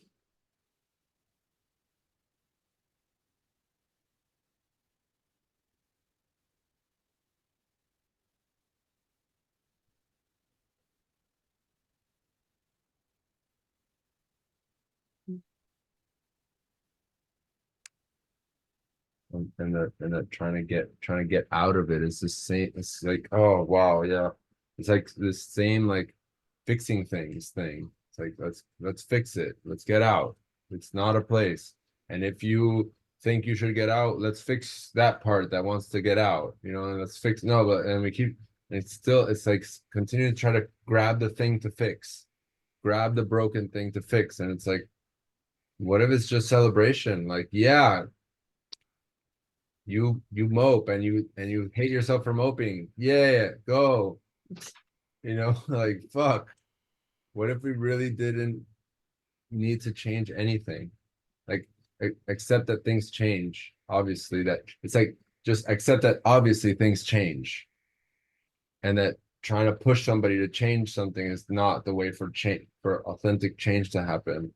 A: And that trying to get out of it is the same. It's like, oh wow, yeah. It's like this same like fixing things thing. It's like let's fix it. Let's get out. It's not a place. And if you think you should get out, let's fix that part that wants to get out. And let's fix no, but and we keep it's like continue to try to grab the thing to fix, grab the broken thing to fix. And it's like, what if it's just celebration? Like, yeah, you mope and you hate yourself for moping. Yeah, go. Like fuck. What if we really didn't need to change anything? Like accept that things change. Obviously, that it's like just accept that obviously things change, and that trying to push somebody to change something is not the way for authentic change to happen.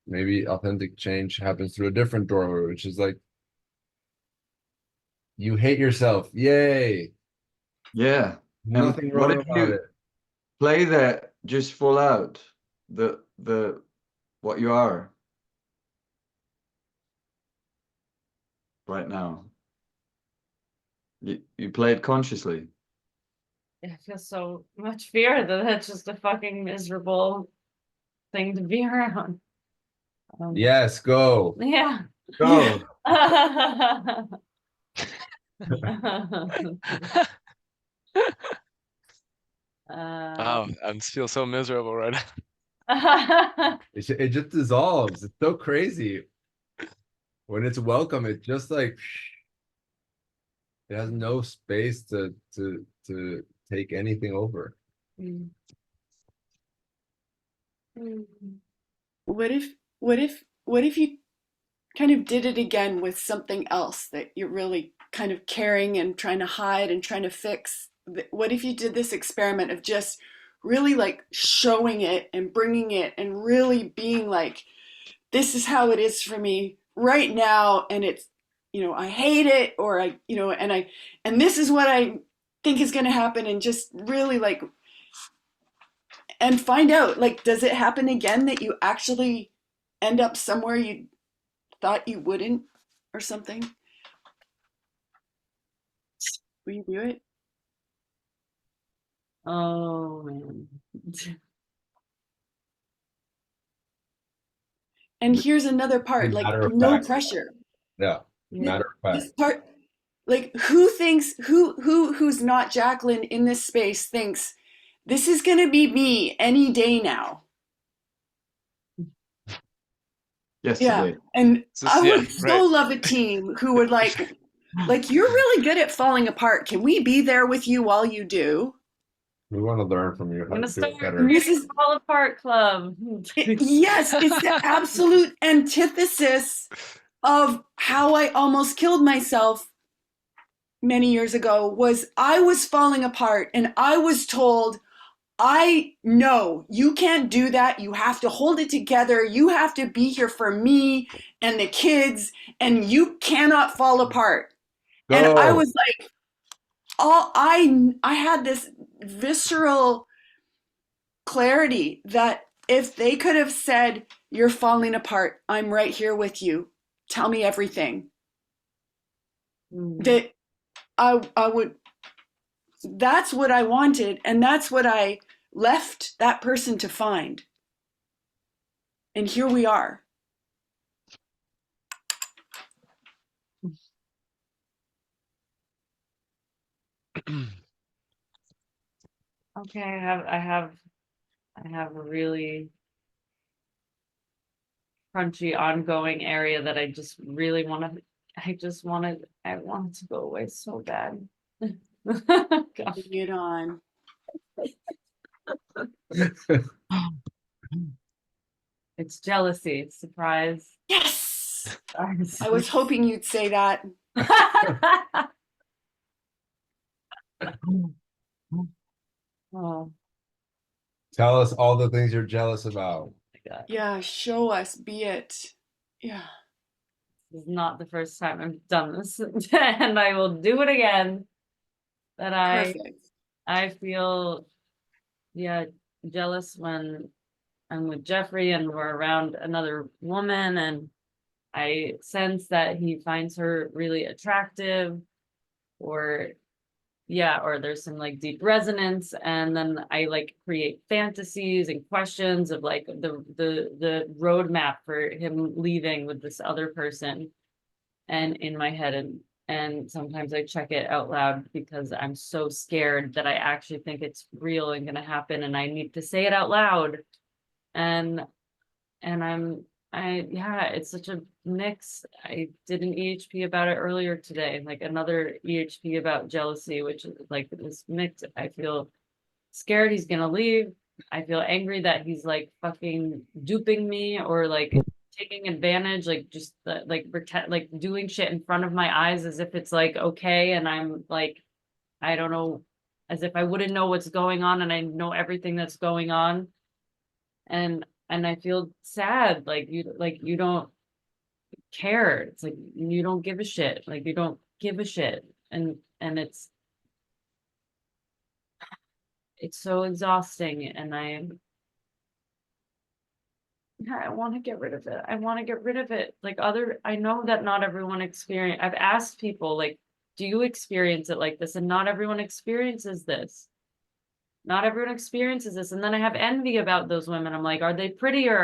A: Maybe authentic change happens through a different doorway, which is like you hate yourself. Yay.
D: Yeah. And
A: Nothing
D: what
A: wrong
D: if
A: about
D: you
A: it.
D: play that just full out, the what you are right now? You play it consciously.
E: I feel so much fear that that's just a fucking miserable thing to be around.
A: Yes, go.
E: Yeah.
A: Go.
C: Wow, I feel so miserable right now.
A: It just dissolves. It's so crazy. When it's welcome, it just like it has no space to take anything over.
E: Mm. Mm.
B: What if you kind of did it again with something else that you're really kind of caring and trying to hide and trying to fix? What if you did this experiment of just really like showing it and bringing it and really being like, this is how it is for me right now, and it's, I hate it, or and this is what I think is going to happen, and just really like, and find out, like, does it happen again that you actually end up somewhere you thought you wouldn't, or something? Will you do it?
E: Oh man.
B: And here's another part, like,
A: Matter of
B: no
A: fact.
B: pressure.
A: Yeah.
E: Yeah.
A: Matter of
B: This
A: fact.
B: part, like, who's not Jacqueline in this space thinks this is gonna be me any day now? Yeah,
D: Yesterday.
B: and I
C: Yeah,
B: would
C: right.
B: so love a team who would like, you're really good at falling apart. Can we be there with you while you do?
A: We want to learn from you
E: I'm
A: how to
E: gonna
A: do
E: start
A: it
E: a
A: better.
B: This is
E: fall apart club.
B: yes, it's the absolute antithesis of how I almost killed myself many years ago. Was I was falling apart and I was told, I know you can't do that. You have to hold it together. You have to be here for me and the kids, and you cannot fall apart. And I
A: Go.
B: was like, I had this visceral clarity that if they could have said, you're falling apart, I'm right here with you, tell me everything,
E: Mm.
B: that I would, that's what I wanted, and that's what I left that person to find. And here we are.
E: Okay, I have a really crunchy ongoing area that I just really want to, I want it to go away so bad. God.
B: Bring it on.
E: It's jealousy, surprise.
B: Yes!
E: Surprise.
B: I was hoping you'd say that.
E: Oh
A: Tell us all the things you're jealous about.
E: my God.
B: Yeah, show us, be it. Yeah.
E: This is not the first time I've done this, and I will do it again. That
B: Perfect.
E: I feel, yeah, jealous when I'm with Jeffrey and we're around another woman, and I sense that he finds her really attractive, or yeah, or there's some like deep resonance, and then I like create fantasies and questions of like the roadmap for him leaving with this other person, and in my head, and sometimes I check it out loud because I'm so scared that I actually think it's real and gonna happen, and I need to say it out loud, and yeah, it's such a mix. I did an EHP about it earlier today, like another EHP about jealousy, which is like this mix. I feel scared he's gonna leave. I feel angry that he's like fucking duping me, or like taking advantage, like just like pretend, like doing shit in front of my eyes as if it's like okay, and I'm like, I don't know, as if I wouldn't know what's going on, and I know everything that's going on. And I feel sad, like you don't care. It's like you don't give a shit. Like you don't give a shit. And it's so exhausting, and yeah, I want to get rid of it. I want to get rid of it. Like I know that not everyone experience. I've asked people like, do you experience it like this? And not everyone experiences this. Not everyone experiences this. And then I have envy about those women. I'm like, are they prettier?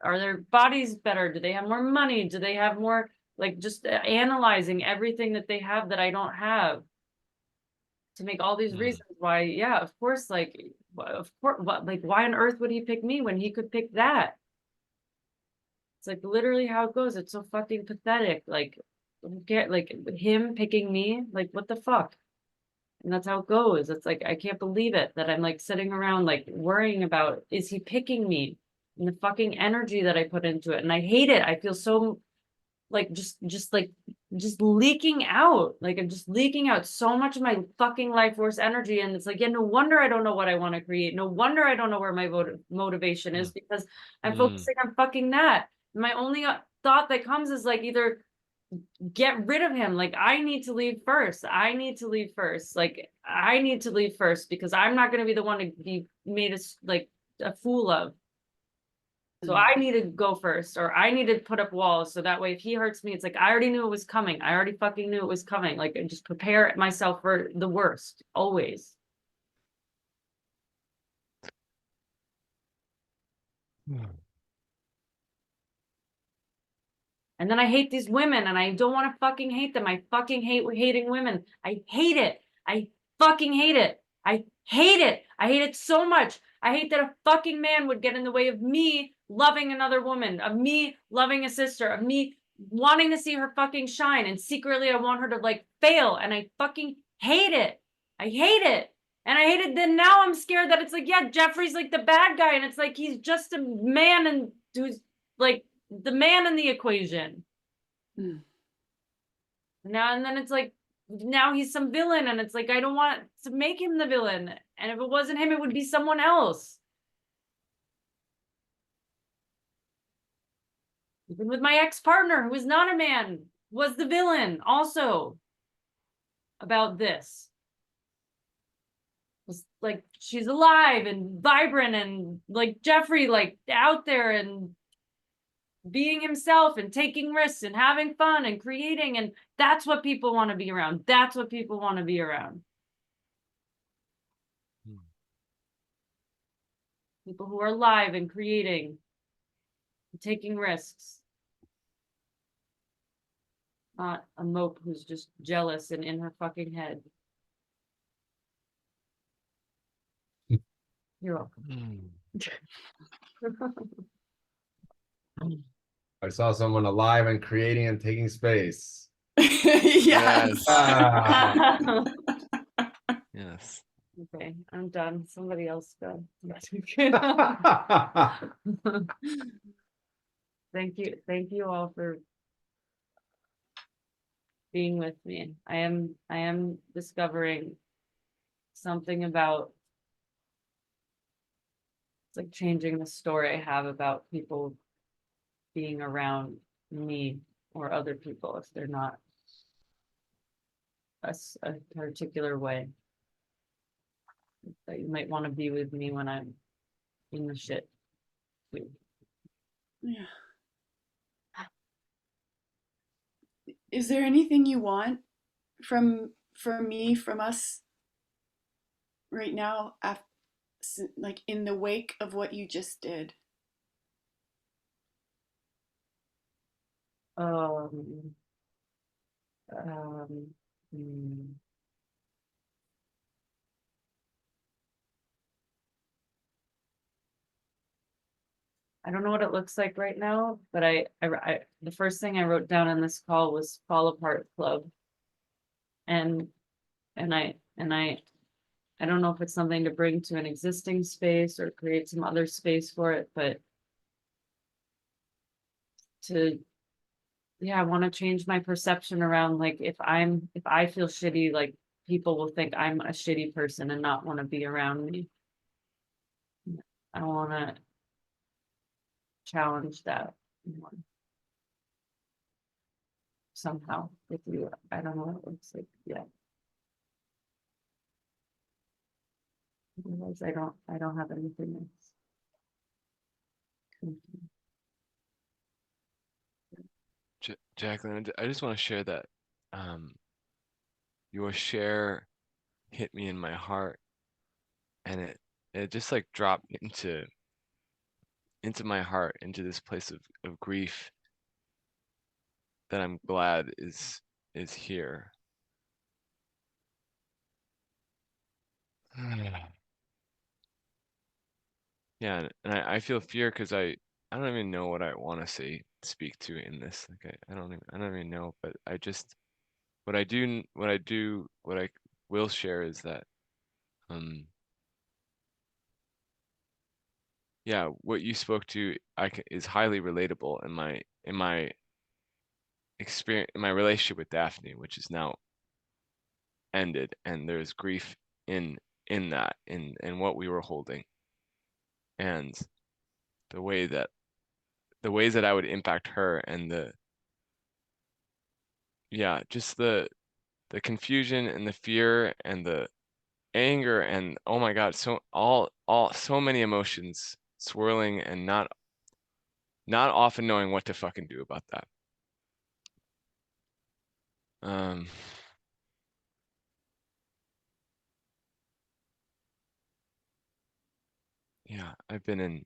E: Are their bodies better? Do they have more money? Do they have more, like just analyzing everything that they have that I don't have, to make all these reasons why, yeah, of course, like, of course, what, like, why on earth would he pick me when he could pick that? It's like literally how it goes. It's so fucking pathetic. Like, get like him picking me, like, what the fuck? And that's how it goes. It's like, I can't believe it that I'm like sitting around like worrying about, is he picking me? And the fucking energy that I put into it. And I hate it. I feel so like just leaking out. Like I'm just leaking out so much of my fucking life force energy. And it's like, yeah, no wonder I don't know what I want to create. No wonder I don't know where my motivation is, because I'm focusing on fucking that. My only thought that comes is like either get rid of him. Like I need to leave first. I need to leave first. Like I need to leave first, because I'm not going to be the one to be made like a fool of. So I need to go first, or I need to put up walls so that way if he hurts me, it's like I already knew it was coming. I already fucking knew it was coming. Like I just prepare myself for the worst always. And then I hate these women, and I don't want to fucking hate them. I fucking hate hating women. I hate it. I fucking hate it. I hate it. I hate it so much. I hate that a fucking man would get in the way of me loving another woman, of me loving a sister, of me wanting to see her fucking shine. And secretly I want her to like fail. And I fucking hate it. I hate it. And I hate it. Then now I'm scared that it's like, yeah, Jeffrey's like the bad guy. And it's like, he's just a man, and who's like the man in the equation. Now, and then it's like, now he's some villain, and it's like, I don't want to make him the villain. And if it wasn't him, it would be someone else. Even with my ex-partner, who is not a man, was the villain also about this. Was like, she's alive and vibrant, and like Jeffrey, like out there, and being himself and taking risks and having fun and creating, and that's what people want to be around. That's what people want to be around. People who are alive and creating, and taking risks. Not a mope who's just jealous and in her fucking head. You're welcome.
A: I saw someone alive and creating and taking space.
B: Yes.
A: Ah.
C: Yes.
E: Okay, I'm done. Somebody else go. Thank you all for being with me. I am discovering something about, it's like changing the story I have about people being around me or other people if they're not a particular way. That you might want to be with me when I'm in the shit.
B: Yeah. Is there anything you want from me, from us right now, like in the wake of what you just did?
E: Um, um, hmm. I don't know what it looks like right now, but the first thing I wrote down in this call was fall apart club. And I don't know if it's something to bring to an existing space or create some other space for it, but yeah, I want to change my perception around, like, if I feel shitty, like people will think I'm a shitty person and not want to be around me. I want to challenge that more somehow with you. I don't know what it looks like yet. Otherwise, I don't have anything else.
C: Jacqueline, I just want to share that your share hit me in my heart, and it just like dropped into my heart, into this place of grief that I'm glad is here. Yeah, and I feel fear because I don't even know what I want to speak to in this. Like I don't even know, but I just what I will share is that yeah, what you spoke to is highly relatable in my experience, in my relationship with Daphne, which is now ended, and there's grief in that, in what we were holding, and the way that the ways that I would impact her, and just the confusion and the fear and the anger, and oh my God, so all so many emotions swirling, and not often knowing what to fucking do about that. Yeah, I've been in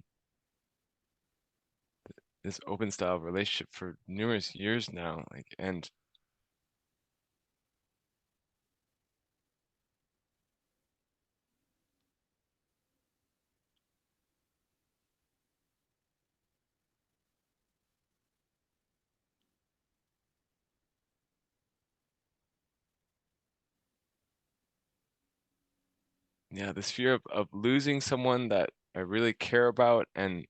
C: this open style relationship for numerous years now, like, and yeah, this fear of losing someone that I really care about, and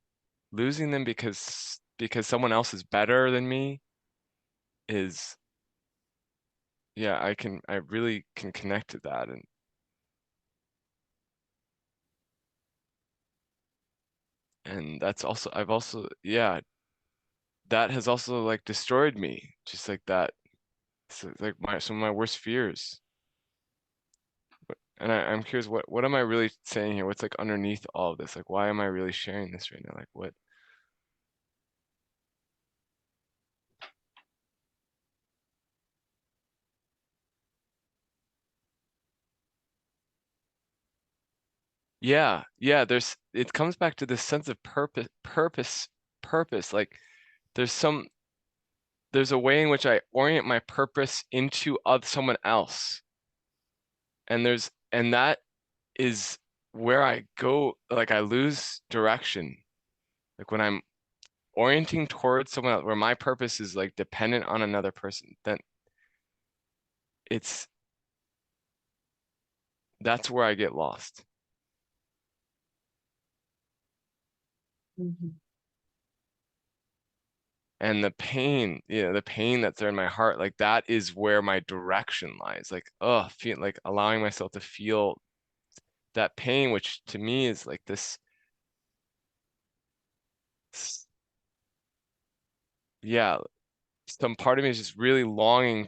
C: losing them because someone else is better than me is, yeah, I really can connect to that, and that's also, I've also, yeah, that has also like destroyed me, just like that. So like some of my worst fears. And I'm curious, what am I really saying here? What's like underneath all of this? Like, why am I really sharing this right now? Like, what? Yeah, yeah, it comes back to this sense of purpose. Like there's there's a way in which I orient my purpose into someone else. And that is where I go, like I lose direction. Like when I'm orienting towards someone else, where my purpose is like dependent on another person, then it's that's where I get lost.
E: Mhm.
C: And the pain, the pain that's there in my heart, like that is where my direction lies. Like, oh, feel like allowing myself to feel that pain, which to me is like this, yeah, some part of me is just really longing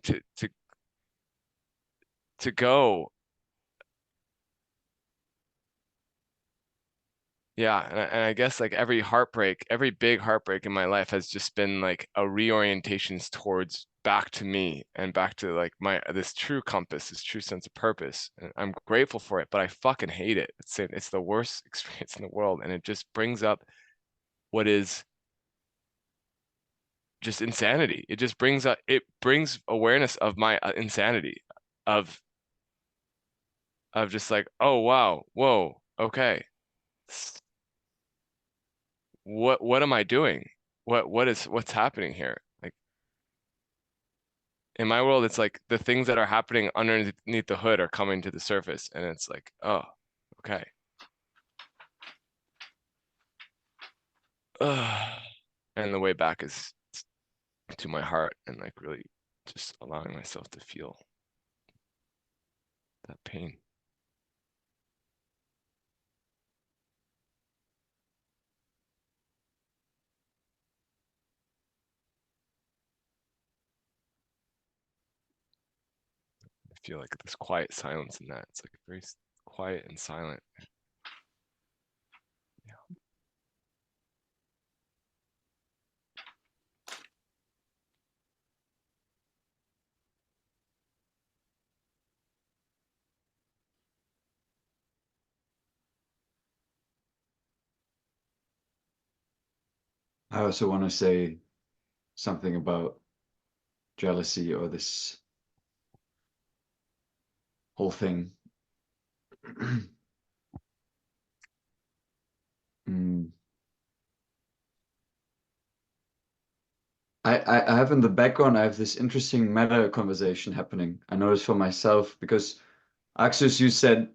C: to go. Yeah, and I guess like every heartbreak, every big heartbreak in my life has just been like a reorientations towards back to me and back to like this true compass, this true sense of purpose. And I'm grateful for it, but I fucking hate it. It's the worst experience in the world, and it just brings up what is just insanity. It brings awareness of my insanity, of just like, oh wow, whoa, okay. What am I doing? What's happening here? Like in my world, it's like the things that are happening underneath the hood are coming to the surface, and it's like, oh, okay. Ugh. And the way back is to my heart and like really just allowing myself to feel that pain. I feel like this quiet silence in that. It's like very quiet and silent. Yeah.
D: I also want to say something about jealousy or this whole thing. Mm. I have in the background, I have this interesting meta conversation happening. I noticed for myself because Axis, you said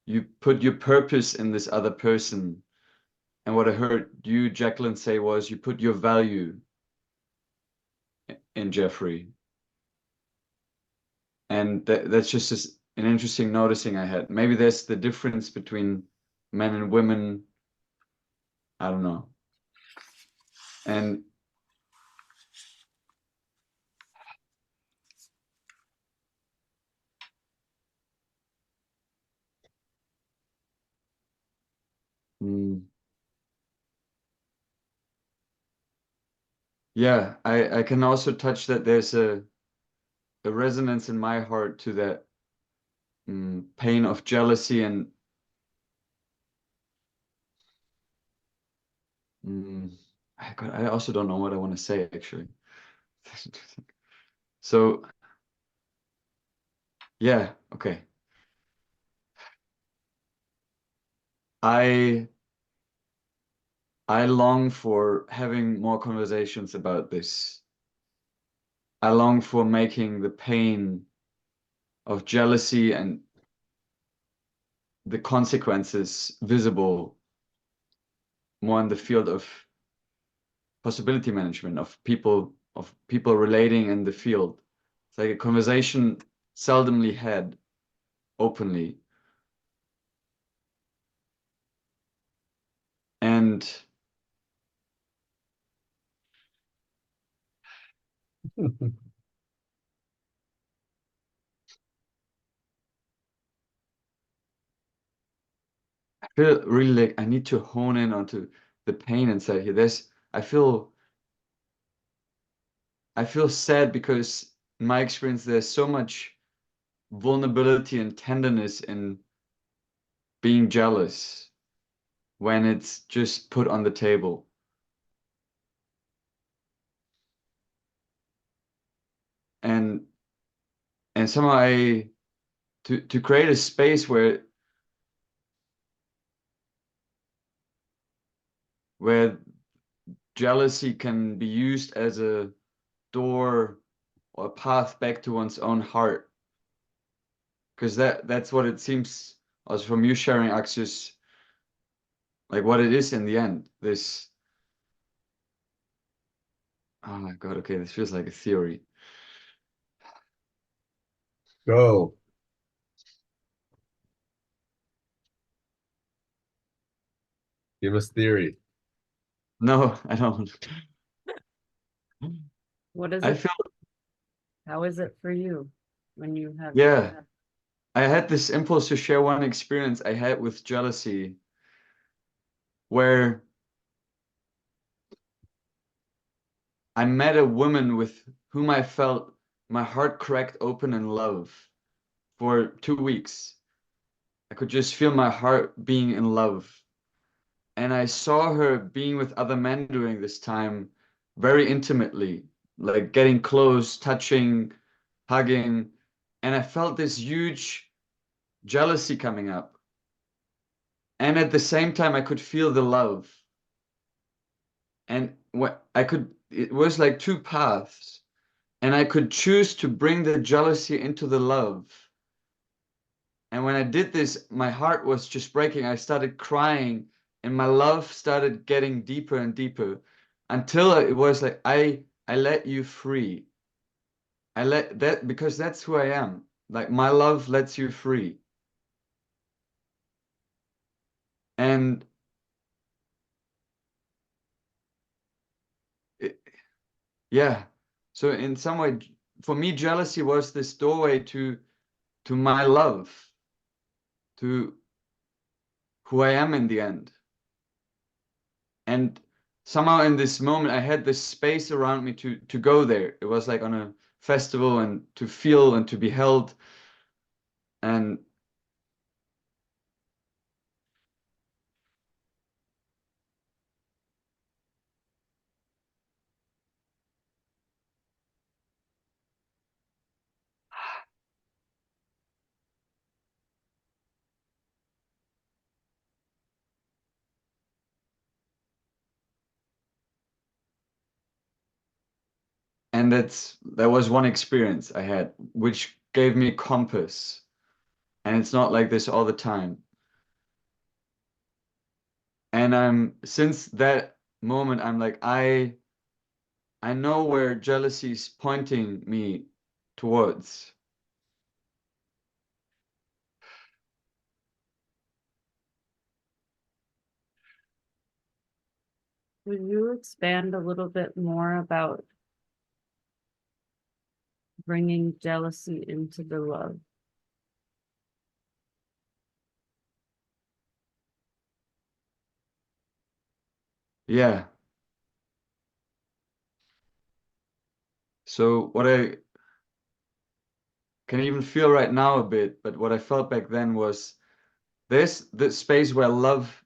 D: you put your purpose in this other person. And what I heard you, Jacqueline, say was you put your value in Jeffrey. And that's just an interesting noticing I had. Maybe there's the difference between men and women. I don't know. And mm, yeah, I can also touch that there's a resonance in my heart to that pain of jealousy and mm, I also don't know what I want to say actually. So yeah, okay. I I long for having more conversations about this. I long for making the pain of jealousy and the consequences visible more in the field of possibility management of people relating in the field. It's like a conversation seldomly had openly. And I feel really like I need to hone in onto the pain inside here. I feel sad because in my experience there's so much vulnerability and tenderness in being jealous when it's just put on the table. And somehow to create a space where jealousy can be used as a door or a path back to one's own heart. Because that's what it seems, also from you sharing, Axios, like what it is in the end. This, oh my God, okay, this feels like a theory.
A: Go. Give us theory.
D: No, I don't.
E: What is
D: I
E: it?
D: feel,
E: How is it for you when you have?
D: yeah, I had this impulse to share one experience I had with jealousy where I met a woman with whom I felt my heart cracked open in love for 2 weeks. I could just feel my heart being in love. And I saw her being with other men during this time very intimately, like getting close, touching, hugging. And I felt this huge jealousy coming up. And at the same time, I could feel the love. And what I could, it was like two paths. And I could choose to bring the jealousy into the love. And when I did this, my heart was just breaking. I started crying, and my love started getting deeper and deeper until it was like, I let you free. I let that, because that's who I am. Like my love lets you free. And it, yeah. So in some way, for me, jealousy was this doorway to my love, to who I am in the end. And somehow in this moment, I had this space around me to go there. It was like on a festival, and to feel and to be held. And that was one experience I had, which gave me compass. And it's not like this all the time. And I'm since that moment, I'm like, I know where jealousy is pointing me towards.
E: Would you expand a little bit more about bringing jealousy into the love?
D: Yeah. So what I can even feel right now a bit, but what I felt back then was there's the space where I love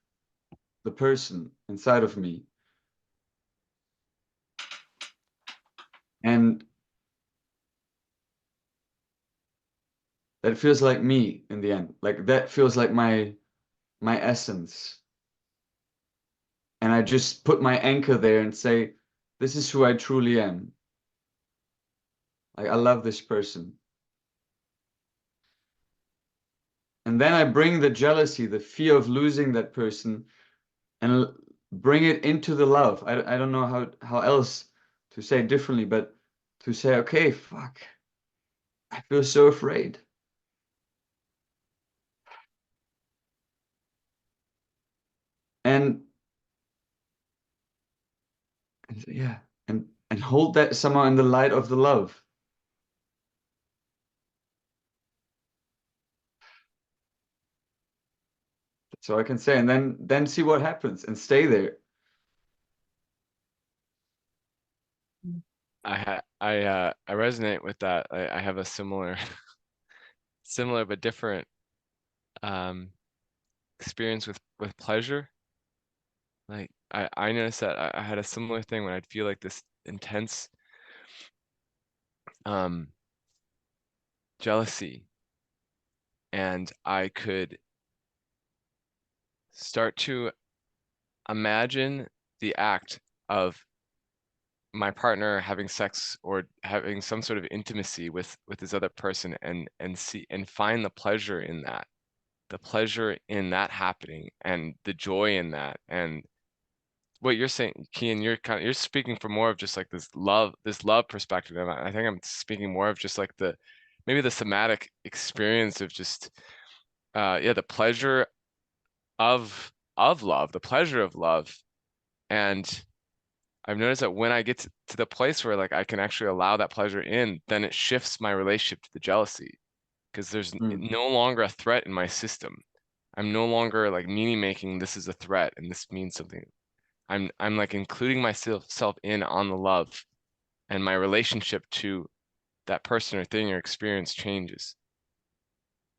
D: the person inside of me. And that feels like me in the end. Like that feels like my essence. And I just put my anchor there and say, this is who I truly am. Like I love this person. And then I bring the jealousy, the fear of losing that person, and bring it into the love. I don't know how else to say it differently, but to say, okay, fuck, I feel so afraid. And yeah, and hold that somehow in the light of the love. That's all I can say. And then see what happens and stay there.
C: I resonate with that. I have a similar similar but different um experience with pleasure. Like I noticed that I had a similar thing when I'd feel like this intense jealousy, and I could start to imagine the act of my partner having sex or having some sort of intimacy with this other person, and see and find the pleasure in that, happening, and the joy in that. And what you're saying, Kian, you're speaking for more of just like this love perspective, and I think I'm speaking more of just like maybe the somatic experience of just yeah, the pleasure of love, the pleasure of love. And I've noticed that when I get to the place where like I can actually allow that pleasure in, then it shifts my relationship to the jealousy, because there's
D: Mm.
C: no longer a threat in my system. I'm no longer like meaning making this is a threat and this means something. I'm like including myself in on the love, and my relationship to that person or thing or experience changes.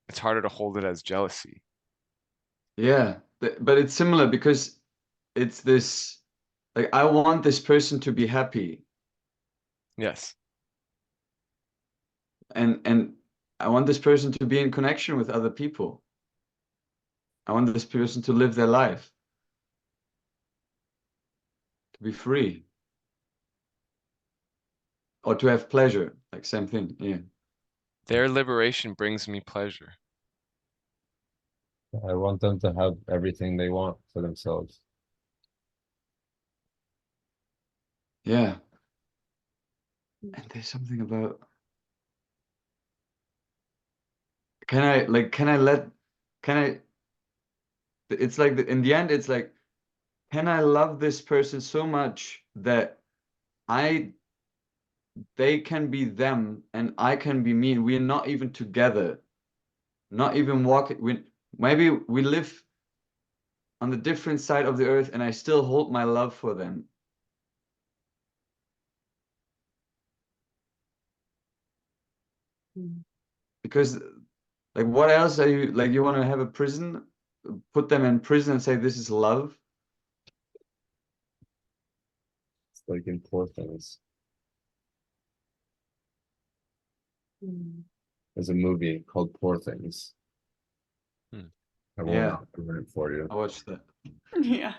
C: It's harder to hold it as jealousy.
D: Yeah, but it's similar because it's this, like, I want this person to be happy,
C: Yes.
D: and I want this person to be in connection with other people. I want this person to live their life, to be free, or to have pleasure, like same thing. Yeah.
C: Their liberation brings me pleasure.
A: I want them to have everything they want for themselves.
D: Yeah. And there's something about, can I, it's like in the end, it's like, can I love this person so much that I they can be them and I can be me, and we're not even together, not even walking. Maybe we live on the different side of the earth, and I still hold my love for them.
E: Mm.
D: Because, like, what else are you like? You want to have a prison, put them in prison, and say this is love?
A: It's like in Poor Things.
E: Mm.
A: There's a movie called Poor Things.
C: Hmm.
A: I will
D: Yeah,
A: not ruin it for you.
D: I watched that.
B: Yeah.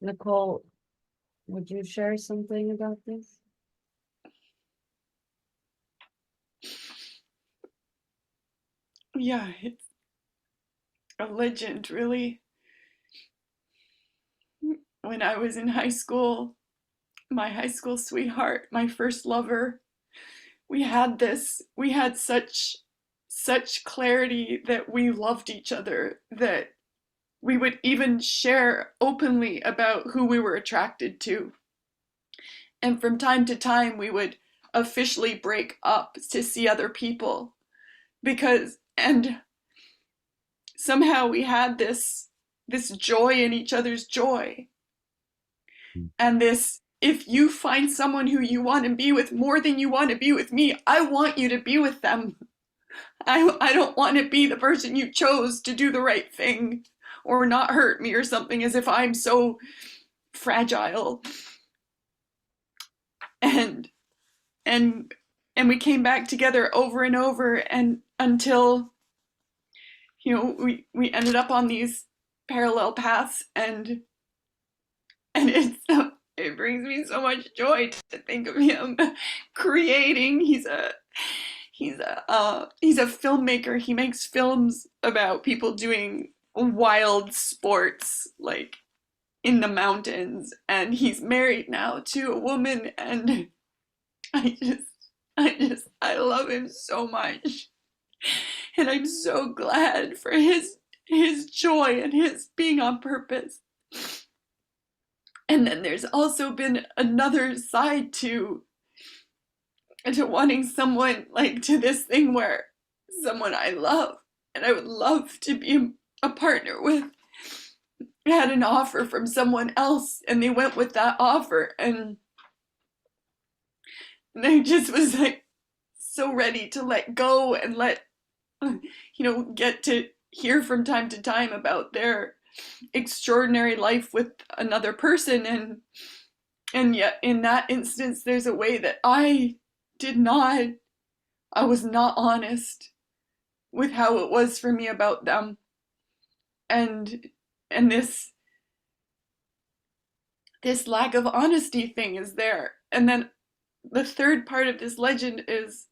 E: Nicole, would you share something about this?
B: Yeah, it's a legend, really. When I was in high school, my high school sweetheart, my first lover, we had such clarity that we loved each other, that we would even share openly about who we were attracted to. And from time to time, we would officially break up to see other people, and somehow we had this joy in each other's joy, and this, if you find someone who you want to be with more than you want to be with me, I want you to be with them. I don't want to be the person you chose to do the right thing or not hurt me or something, as if I'm so fragile. And and and we came back together over and over, and until we ended up on these parallel paths, and it brings me so much joy to think of him creating. He's a filmmaker. He makes films about people doing wild sports, like in the mountains, and he's married now to a woman, and I love him so much, and I'm so glad for his joy and his being on purpose. And then there's also been another side to wanting someone, like, to this thing where someone I love and I would love to be a partner with had an offer from someone else, and they went with that offer, and I just was like so ready to let go and get to hear from time to time about their extraordinary life with another person. And yet in that instance, there's a way that I was not honest with how it was for me about them. And this lack of honesty thing is there. And then the third part of this legend is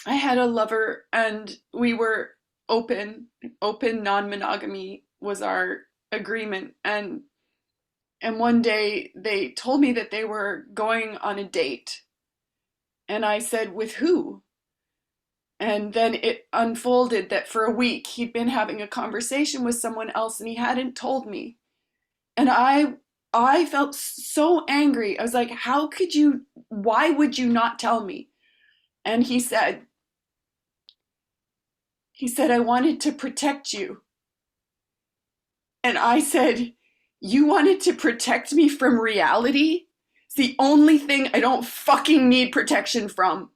B: I had a lover and we were open non-monogamy was our agreement. And one day they told me that they were going on a date. And I said, with who? And then it unfolded that for a week he'd been having a conversation with someone else and he hadn't told me. And I felt so angry. I was like, why would you not tell me? And he said, I wanted to protect you. And I said, you wanted to protect me from reality? It's the only thing I don't fucking need protection from.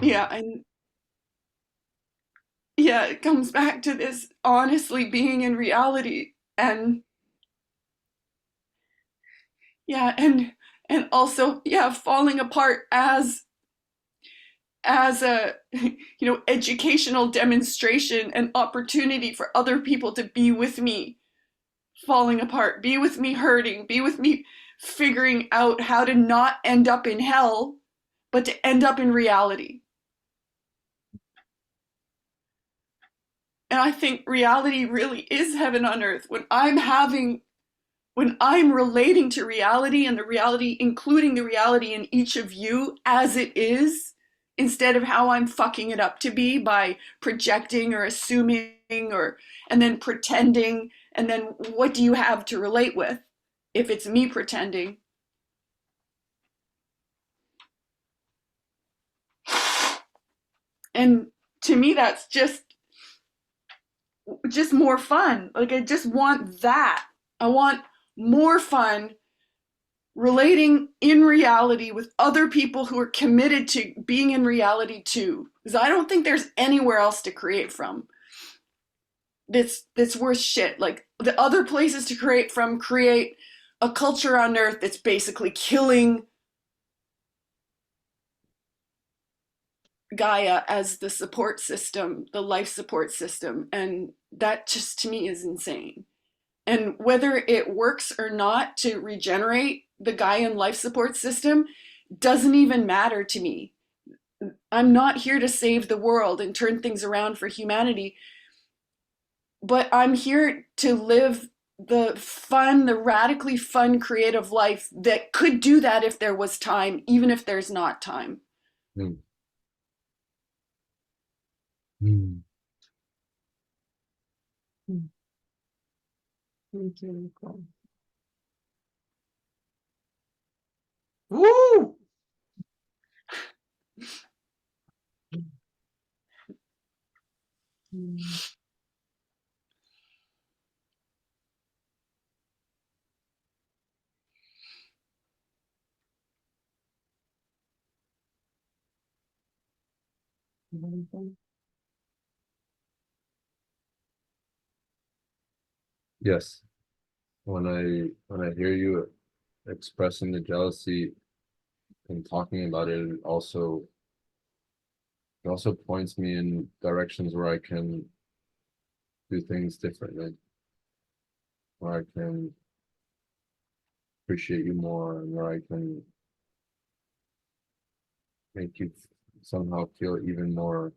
B: Yeah, and yeah, it comes back to this honestly being in reality. And yeah, and also, yeah, falling apart as a educational demonstration and opportunity for other people to be with me falling apart, be with me hurting, be with me figuring out how to not end up in hell but to end up in reality. And I think reality really is heaven on earth when I'm relating to reality, and the reality, including the reality in each of you as it is, instead of how I'm fucking it up to be by projecting or assuming and then pretending. And then what do you have to relate with if it's me pretending? And to me, that's just more fun. Like, I just want that. I want more fun relating in reality with other people who are committed to being in reality too. Because I don't think there's anywhere else to create from that's worth shit. Like, the other places to create from create a culture on earth that's basically killing Gaia as the support system, the life support system. And that just to me is insane. And whether it works or not to regenerate the Gaian life support system doesn't even matter to me. I'm not here to save the world and turn things around for humanity, but I'm here to live the radically fun, creative life that could do that if there was time, even if there's not time.
A: Hmm. Hmm.
E: Thank you, Nicole.
D: Woo!
E: Mm. Anything?
A: Yes. When I hear you expressing the jealousy and talking about it, it also points me in directions where I can do things differently, where I can appreciate you more, and where I can make you somehow feel even more.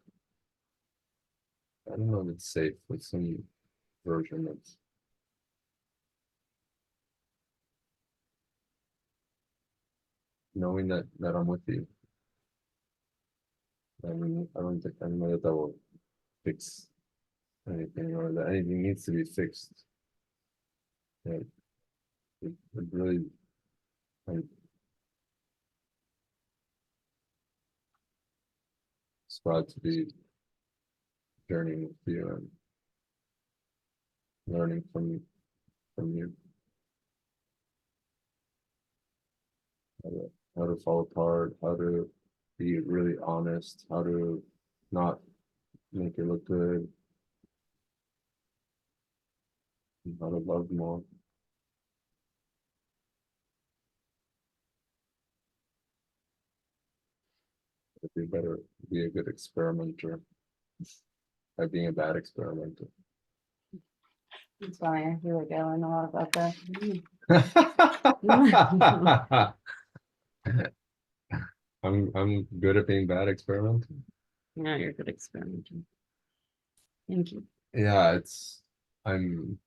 A: I don't know if it's safe, but some version of knowing that I'm with you. I mean, I don't know that will fix anything or that anything needs to be fixed. Yeah, it really, I'm proud to be journeying with you and learning from from you. How to fall apart, how to be really honest, how to not make it look good, and how to love more. Be better, be a good experimenter by being a bad experimenter.
E: It's funny, I feel like I learned a lot about that.
A: I'm good at being bad experimenter.
E: Yeah, you're a good experimenter. Thank you.
A: Yeah, it's I'm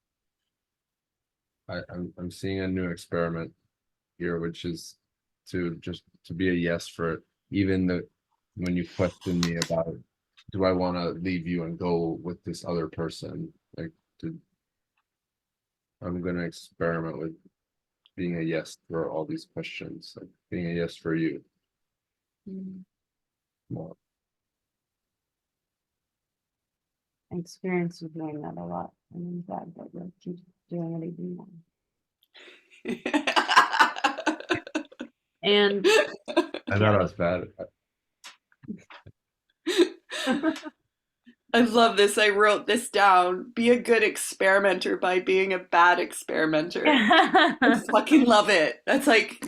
A: I'm seeing a new experiment here, which is to be a yes for it, even when you question me about it, do I want to leave you and go with this other person? Like, I'm gonna experiment with being a yes for all these questions, like being a yes for you
E: Mm.
A: more.
E: I experience you doing that a lot. And I'm glad that you'll keep doing it even more. And
A: I thought I was bad.
B: I love this. I wrote this down. Be a good experimenter by being a bad experimenter. I fucking love it. That's like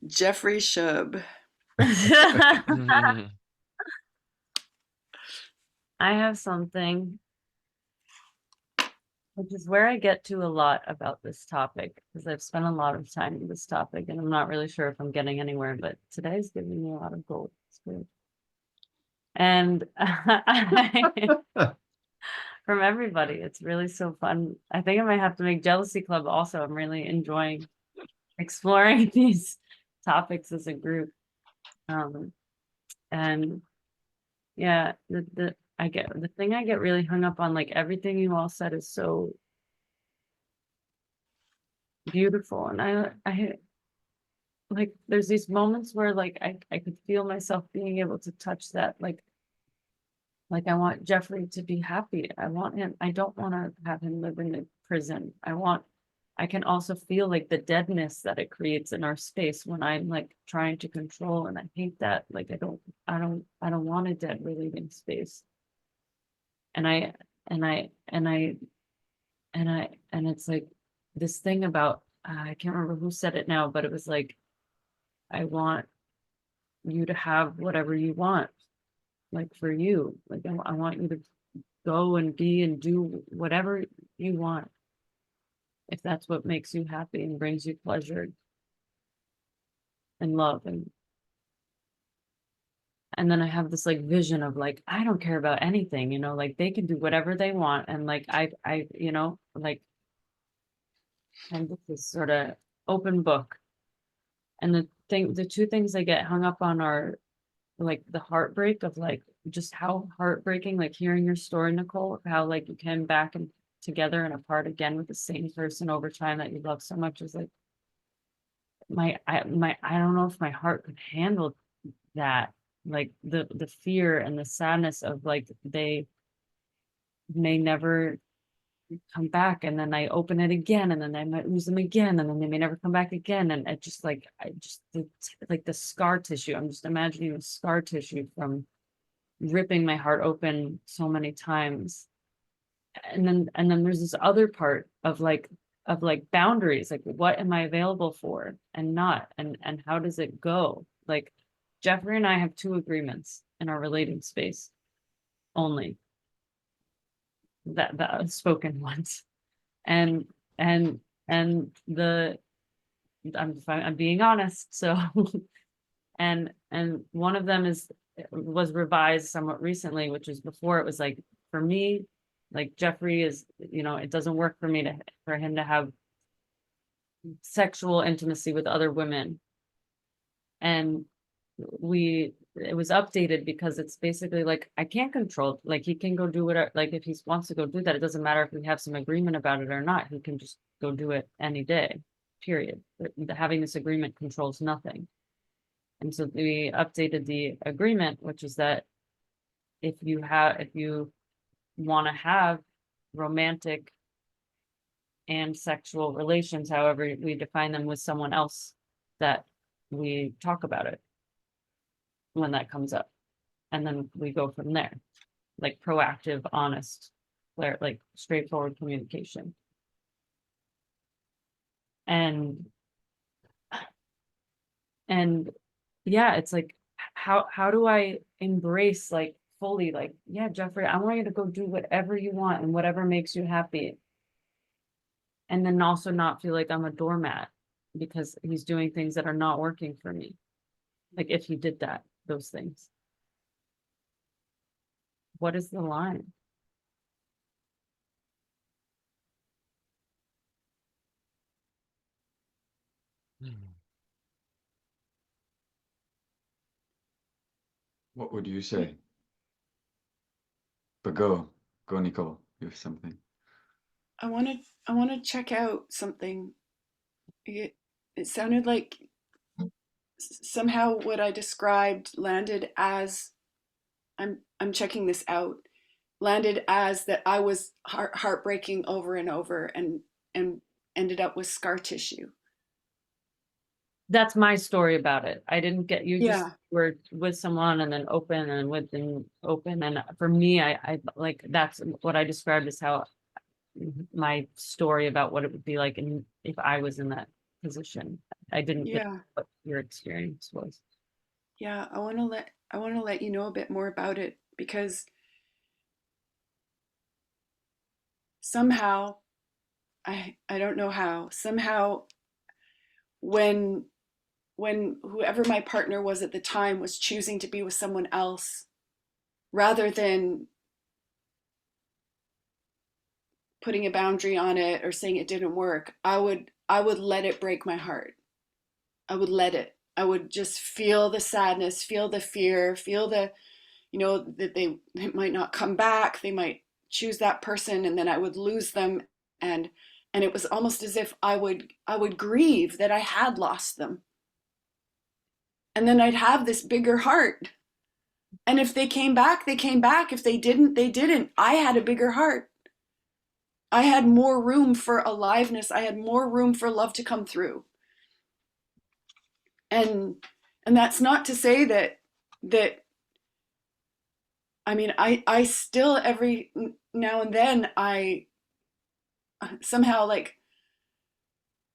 B: Jeffrey Shub.
C: Mhm.
E: I have something, which is where I get to a lot about this topic, because I've spent a lot of time in this topic and I'm not really sure if I'm getting anywhere, but today's giving me a lot of gold. It's good. And from everybody, it's really so fun. I think I might have to make Jealousy Club also. I'm really enjoying exploring these topics as a group. And yeah, the thing I get really hung up on, like everything you all said is so beautiful. And I like there's these moments where like I could feel myself being able to touch that, like I want Jeffrey to be happy. I want him, I don't want to have him live in a prison. I can also feel like the deadness that it creates in our space when I'm like trying to control, and I hate that. Like I don't want a dead relieving space. And I and I and I and it's like this thing about I can't remember who said it now, but it was like I want you to have whatever you want, like for you. Like I want you to go and be and do whatever you want, if that's what makes you happy and brings you pleasure and love. And then I have this like vision of like I don't care about anything, like they can do whatever they want, and like like I'm just this sort of open book. And the two things I get hung up on are like the heartbreak of like just how heartbreaking, like hearing your story, Nicole, of how like you came back and together and apart again with the same person over time that you love so much, is like I don't know if my heart could handle that. Like the fear and the sadness of like they may never come back, and then I open it again and then I might lose them again and then they may never come back again, and it just like like the scar tissue, I'm just imagining the scar tissue from ripping my heart open so many times. And then there's this other part of like boundaries, like what am I available for and not, and how does it go? Like Jeffrey and I have two agreements in our relating space only, that spoken ones. And and the I'm being honest, so and one of them was revised somewhat recently, which was before it was like, for me, like Jeffrey is, it doesn't work for me for him to have sexual intimacy with other women. And it was updated because it's basically like I can't control, like he can go do whatever, like if he wants to go do that, it doesn't matter if we have some agreement about it or not, he can just go do it any day, period. Having this agreement controls nothing. And so we updated the agreement, which is that if you want to have romantic and sexual relations, however we define them, with someone else, that we talk about it when that comes up. And then we go from there, like proactive, honest, like straightforward communication. And yeah, it's like, how do I embrace, like, fully, like, yeah, Jeffrey, I want you to go do whatever you want and whatever makes you happy. And then also not feel like I'm a doormat because he's doing things that are not working for me. Like, if he did those things. What is the line?
D: What would you say? But go, Nicole, you have something.
B: I want to check out something. It sounded like somehow what I described landed as, I'm checking this out, landed as that I was heartbreaking over and over, and ended up with scar tissue.
E: That's my story about it. I didn't get, you just
B: Yeah.
E: were with someone and then open and with and open. And for me, I like, that's what I described as how my story about what it would be like if I was in that position. I didn't get
B: Yeah.
E: what your experience was.
B: Yeah, I want to let you know a bit more about it, because somehow, I don't know how, somehow when whoever my partner was at the time was choosing to be with someone else, rather than putting a boundary on it or saying it didn't work, I would let it break my heart. I would let it. I would just feel the sadness, feel the fear, feel the, that they might not come back, they might choose that person, and then I would lose them. And it was almost as if I would grieve that I had lost them. And then I'd have this bigger heart. And if they came back, they came back. If they didn't, they didn't. I had a bigger heart. I had more room for aliveness. I had more room for love to come through. And that's not to say that I mean, I still, every now and then, I somehow, like,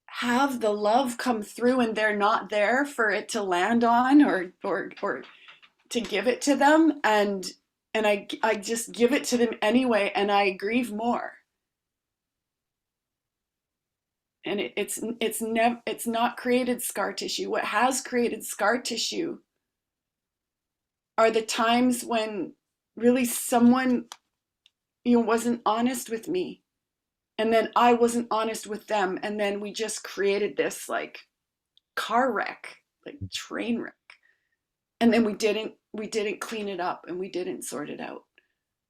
B: have the love come through, and they're not there for it to land on, or to give it to them, and I just give it to them anyway, and I grieve more. And it's not created scar tissue. What has created scar tissue are the times when really someone, wasn't honest with me, and then I wasn't honest with them, and then we just created this, like, car wreck, like train wreck, and then we didn't clean it up, and we didn't sort it out.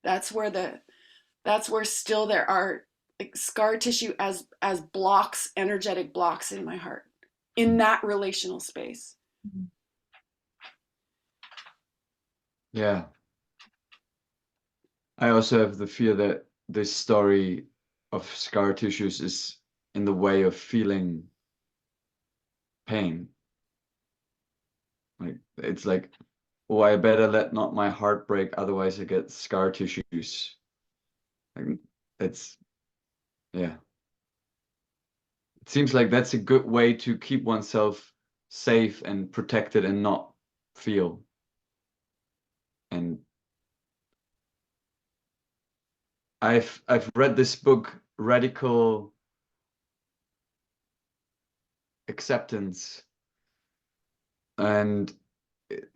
B: That's where still there are, like, scar tissue as blocks, energetic blocks in my heart, in that relational space.
D: Yeah. I also have the fear that this story of scar tissues is in the way of feeling pain. Like, it's like, oh, I better let not my heart break, otherwise I get scar tissues. Like, it's, yeah. It seems like that's a good way to keep oneself safe and protected and not feel. And I've read this book, Radical Acceptance, and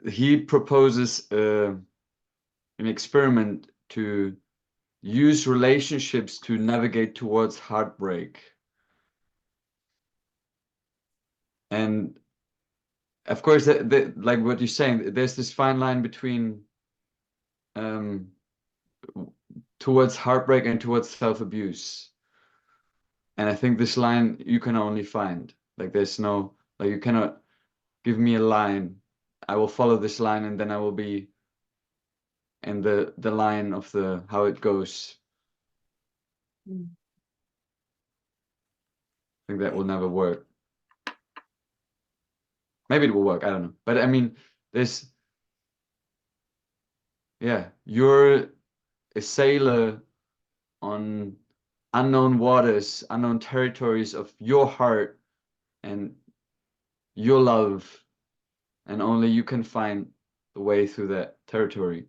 D: he proposes an experiment to use relationships to navigate towards heartbreak. And of course, like what you're saying, there's this fine line between towards heartbreak and towards self-abuse. And I think this line you can only find. Like, there's no, like, you cannot give me a line. I will follow this line, and then I will be in the line of the how it goes. think that will never work. Maybe it will work, I don't know. But I mean, you're a sailor on unknown waters, unknown territories of your heart and your love, and only you can find the way through that territory.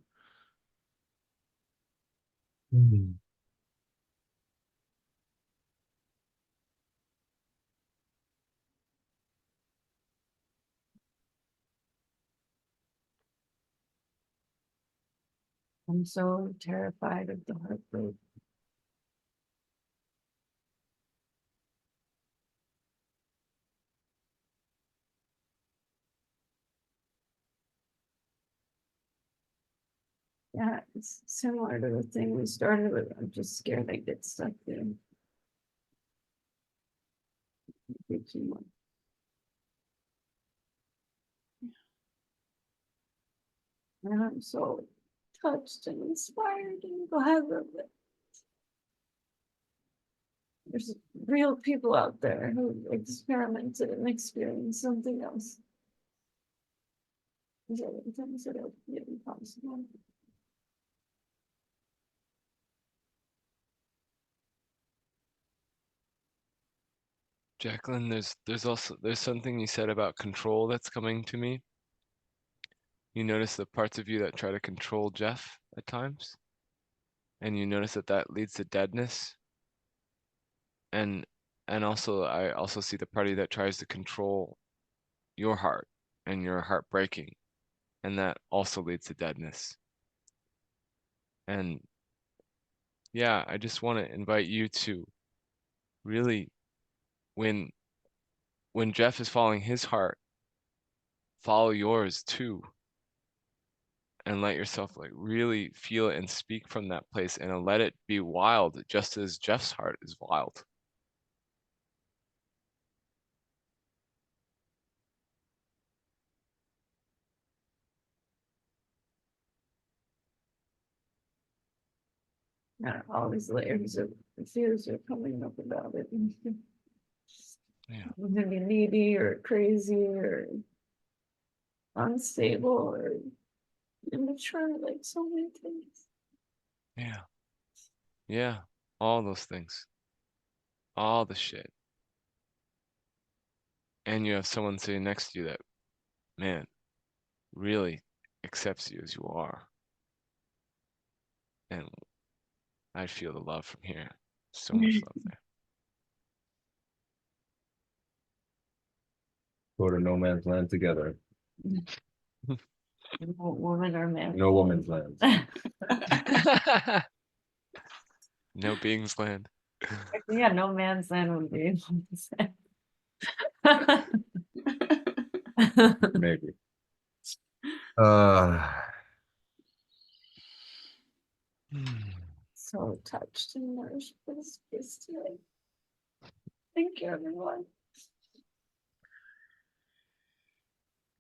E: I'm so terrified of the heartbreak. Yeah, it's similar to the thing we started with. I'm just scared I get stuck there. Way too much. And I'm so touched and inspired and glad of it. There's real people out there who experimented and experienced something else. Is that things that are really possible?
C: Jacqueline, there's something you said about control that's coming to me. You notice the parts of you that try to control Jeff at times, and you notice that that leads to deadness. And also I also see the party that tries to control your heart and your heart breaking, and that also leads to deadness. And yeah, I just want to invite you to really, when Jeff is following his heart, follow yours too, and let yourself like really feel it and speak from that place, and let it be wild, just as Jeff's heart is wild.
E: All these layers of fears are coming up about it.
C: Yeah.
E: I'm gonna be needy or crazy or unstable or immature, like so many things.
C: Yeah. Yeah. All those things. All the shit. And you have someone sitting next to you that, man, really accepts you as you are. And I feel the love from here. So much love there.
A: Go to no man's land together.
E: No woman or man.
A: No woman's land.
C: No beings land.
E: Yeah, no man's land would be able to say.
A: Maybe.
E: So touched and nourished by this space today. Thank you, everyone.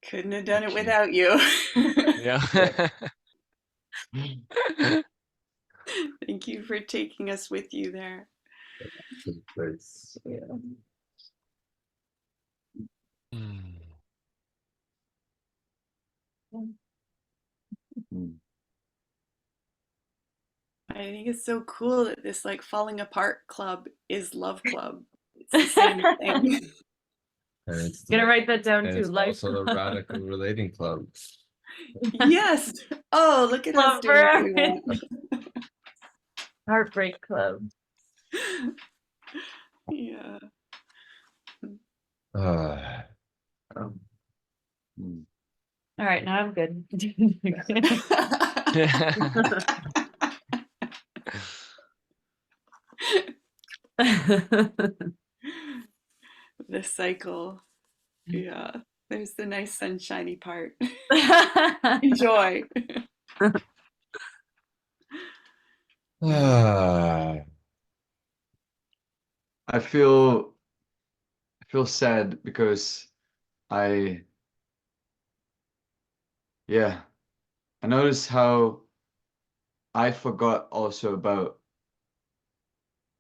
B: Couldn't have done it
C: Thank you.
B: without you.
C: Yeah.
B: Thank you for taking us with you there.
A: Good place.
E: Yeah.
B: I think it's so cool that this like falling apart club is love club. It's the same thing.
A: And it's
E: Gonna write that down
A: and
E: too.
A: it's
E: Life
A: also the radical relating club.
B: Yes. Oh, look at us
E: Love
B: doing what
E: for
B: we want.
E: Heartbreak Club.
B: Yeah.
E: Oh. All right, now I'm good.
B: The cycle. Yeah. There's the nice sunshiny part. Enjoy.
D: I feel sad because I noticed how I forgot also about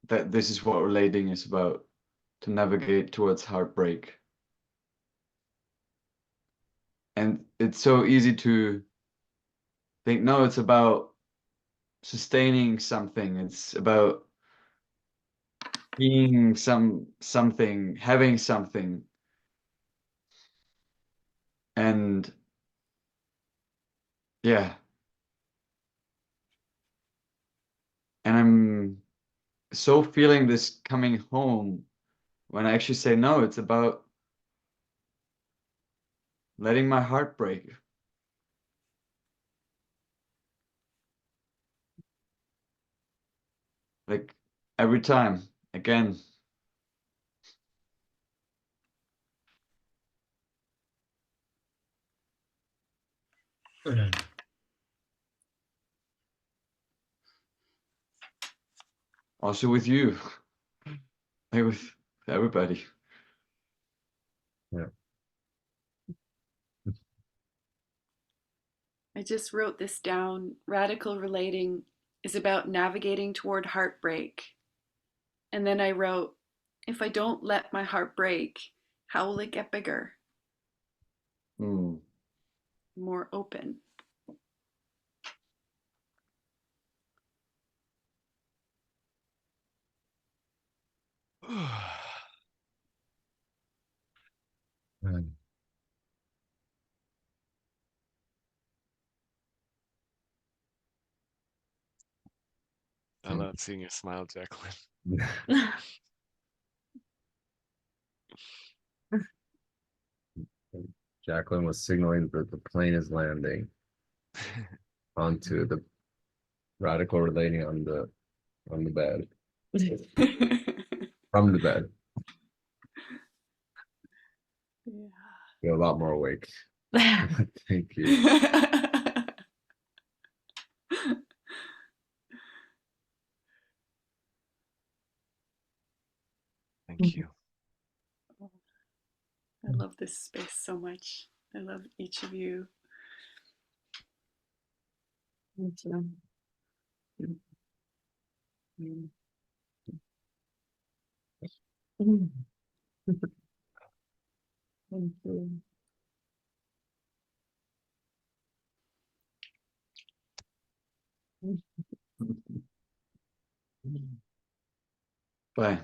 D: that this is what relating is about. to navigate towards heartbreak. And it's so easy to think, no, it's about sustaining something. It's about being something, having something. And yeah. And I'm so feeling this coming home when I actually say, no, it's about letting my heart break. Like every time, again. Also with you, like with everybody.
A: Yeah.
B: I just wrote this down. Radical relating is about navigating toward heartbreak. And then I wrote, if I don't let my heart break, how will it get bigger?
D: Mm.
B: More open.
A: Mm.
C: I love seeing your smile, Jacqueline.
A: Jacqueline was signaling that the plane is landing onto the radical relating on the bed. From the bed.
B: Yeah.
A: You're a lot more awake. Thank you.
C: Thank you.
B: I love this space so much. I love each of you.
E: Me too. Mm. Mm. Thank you.
D: Bye.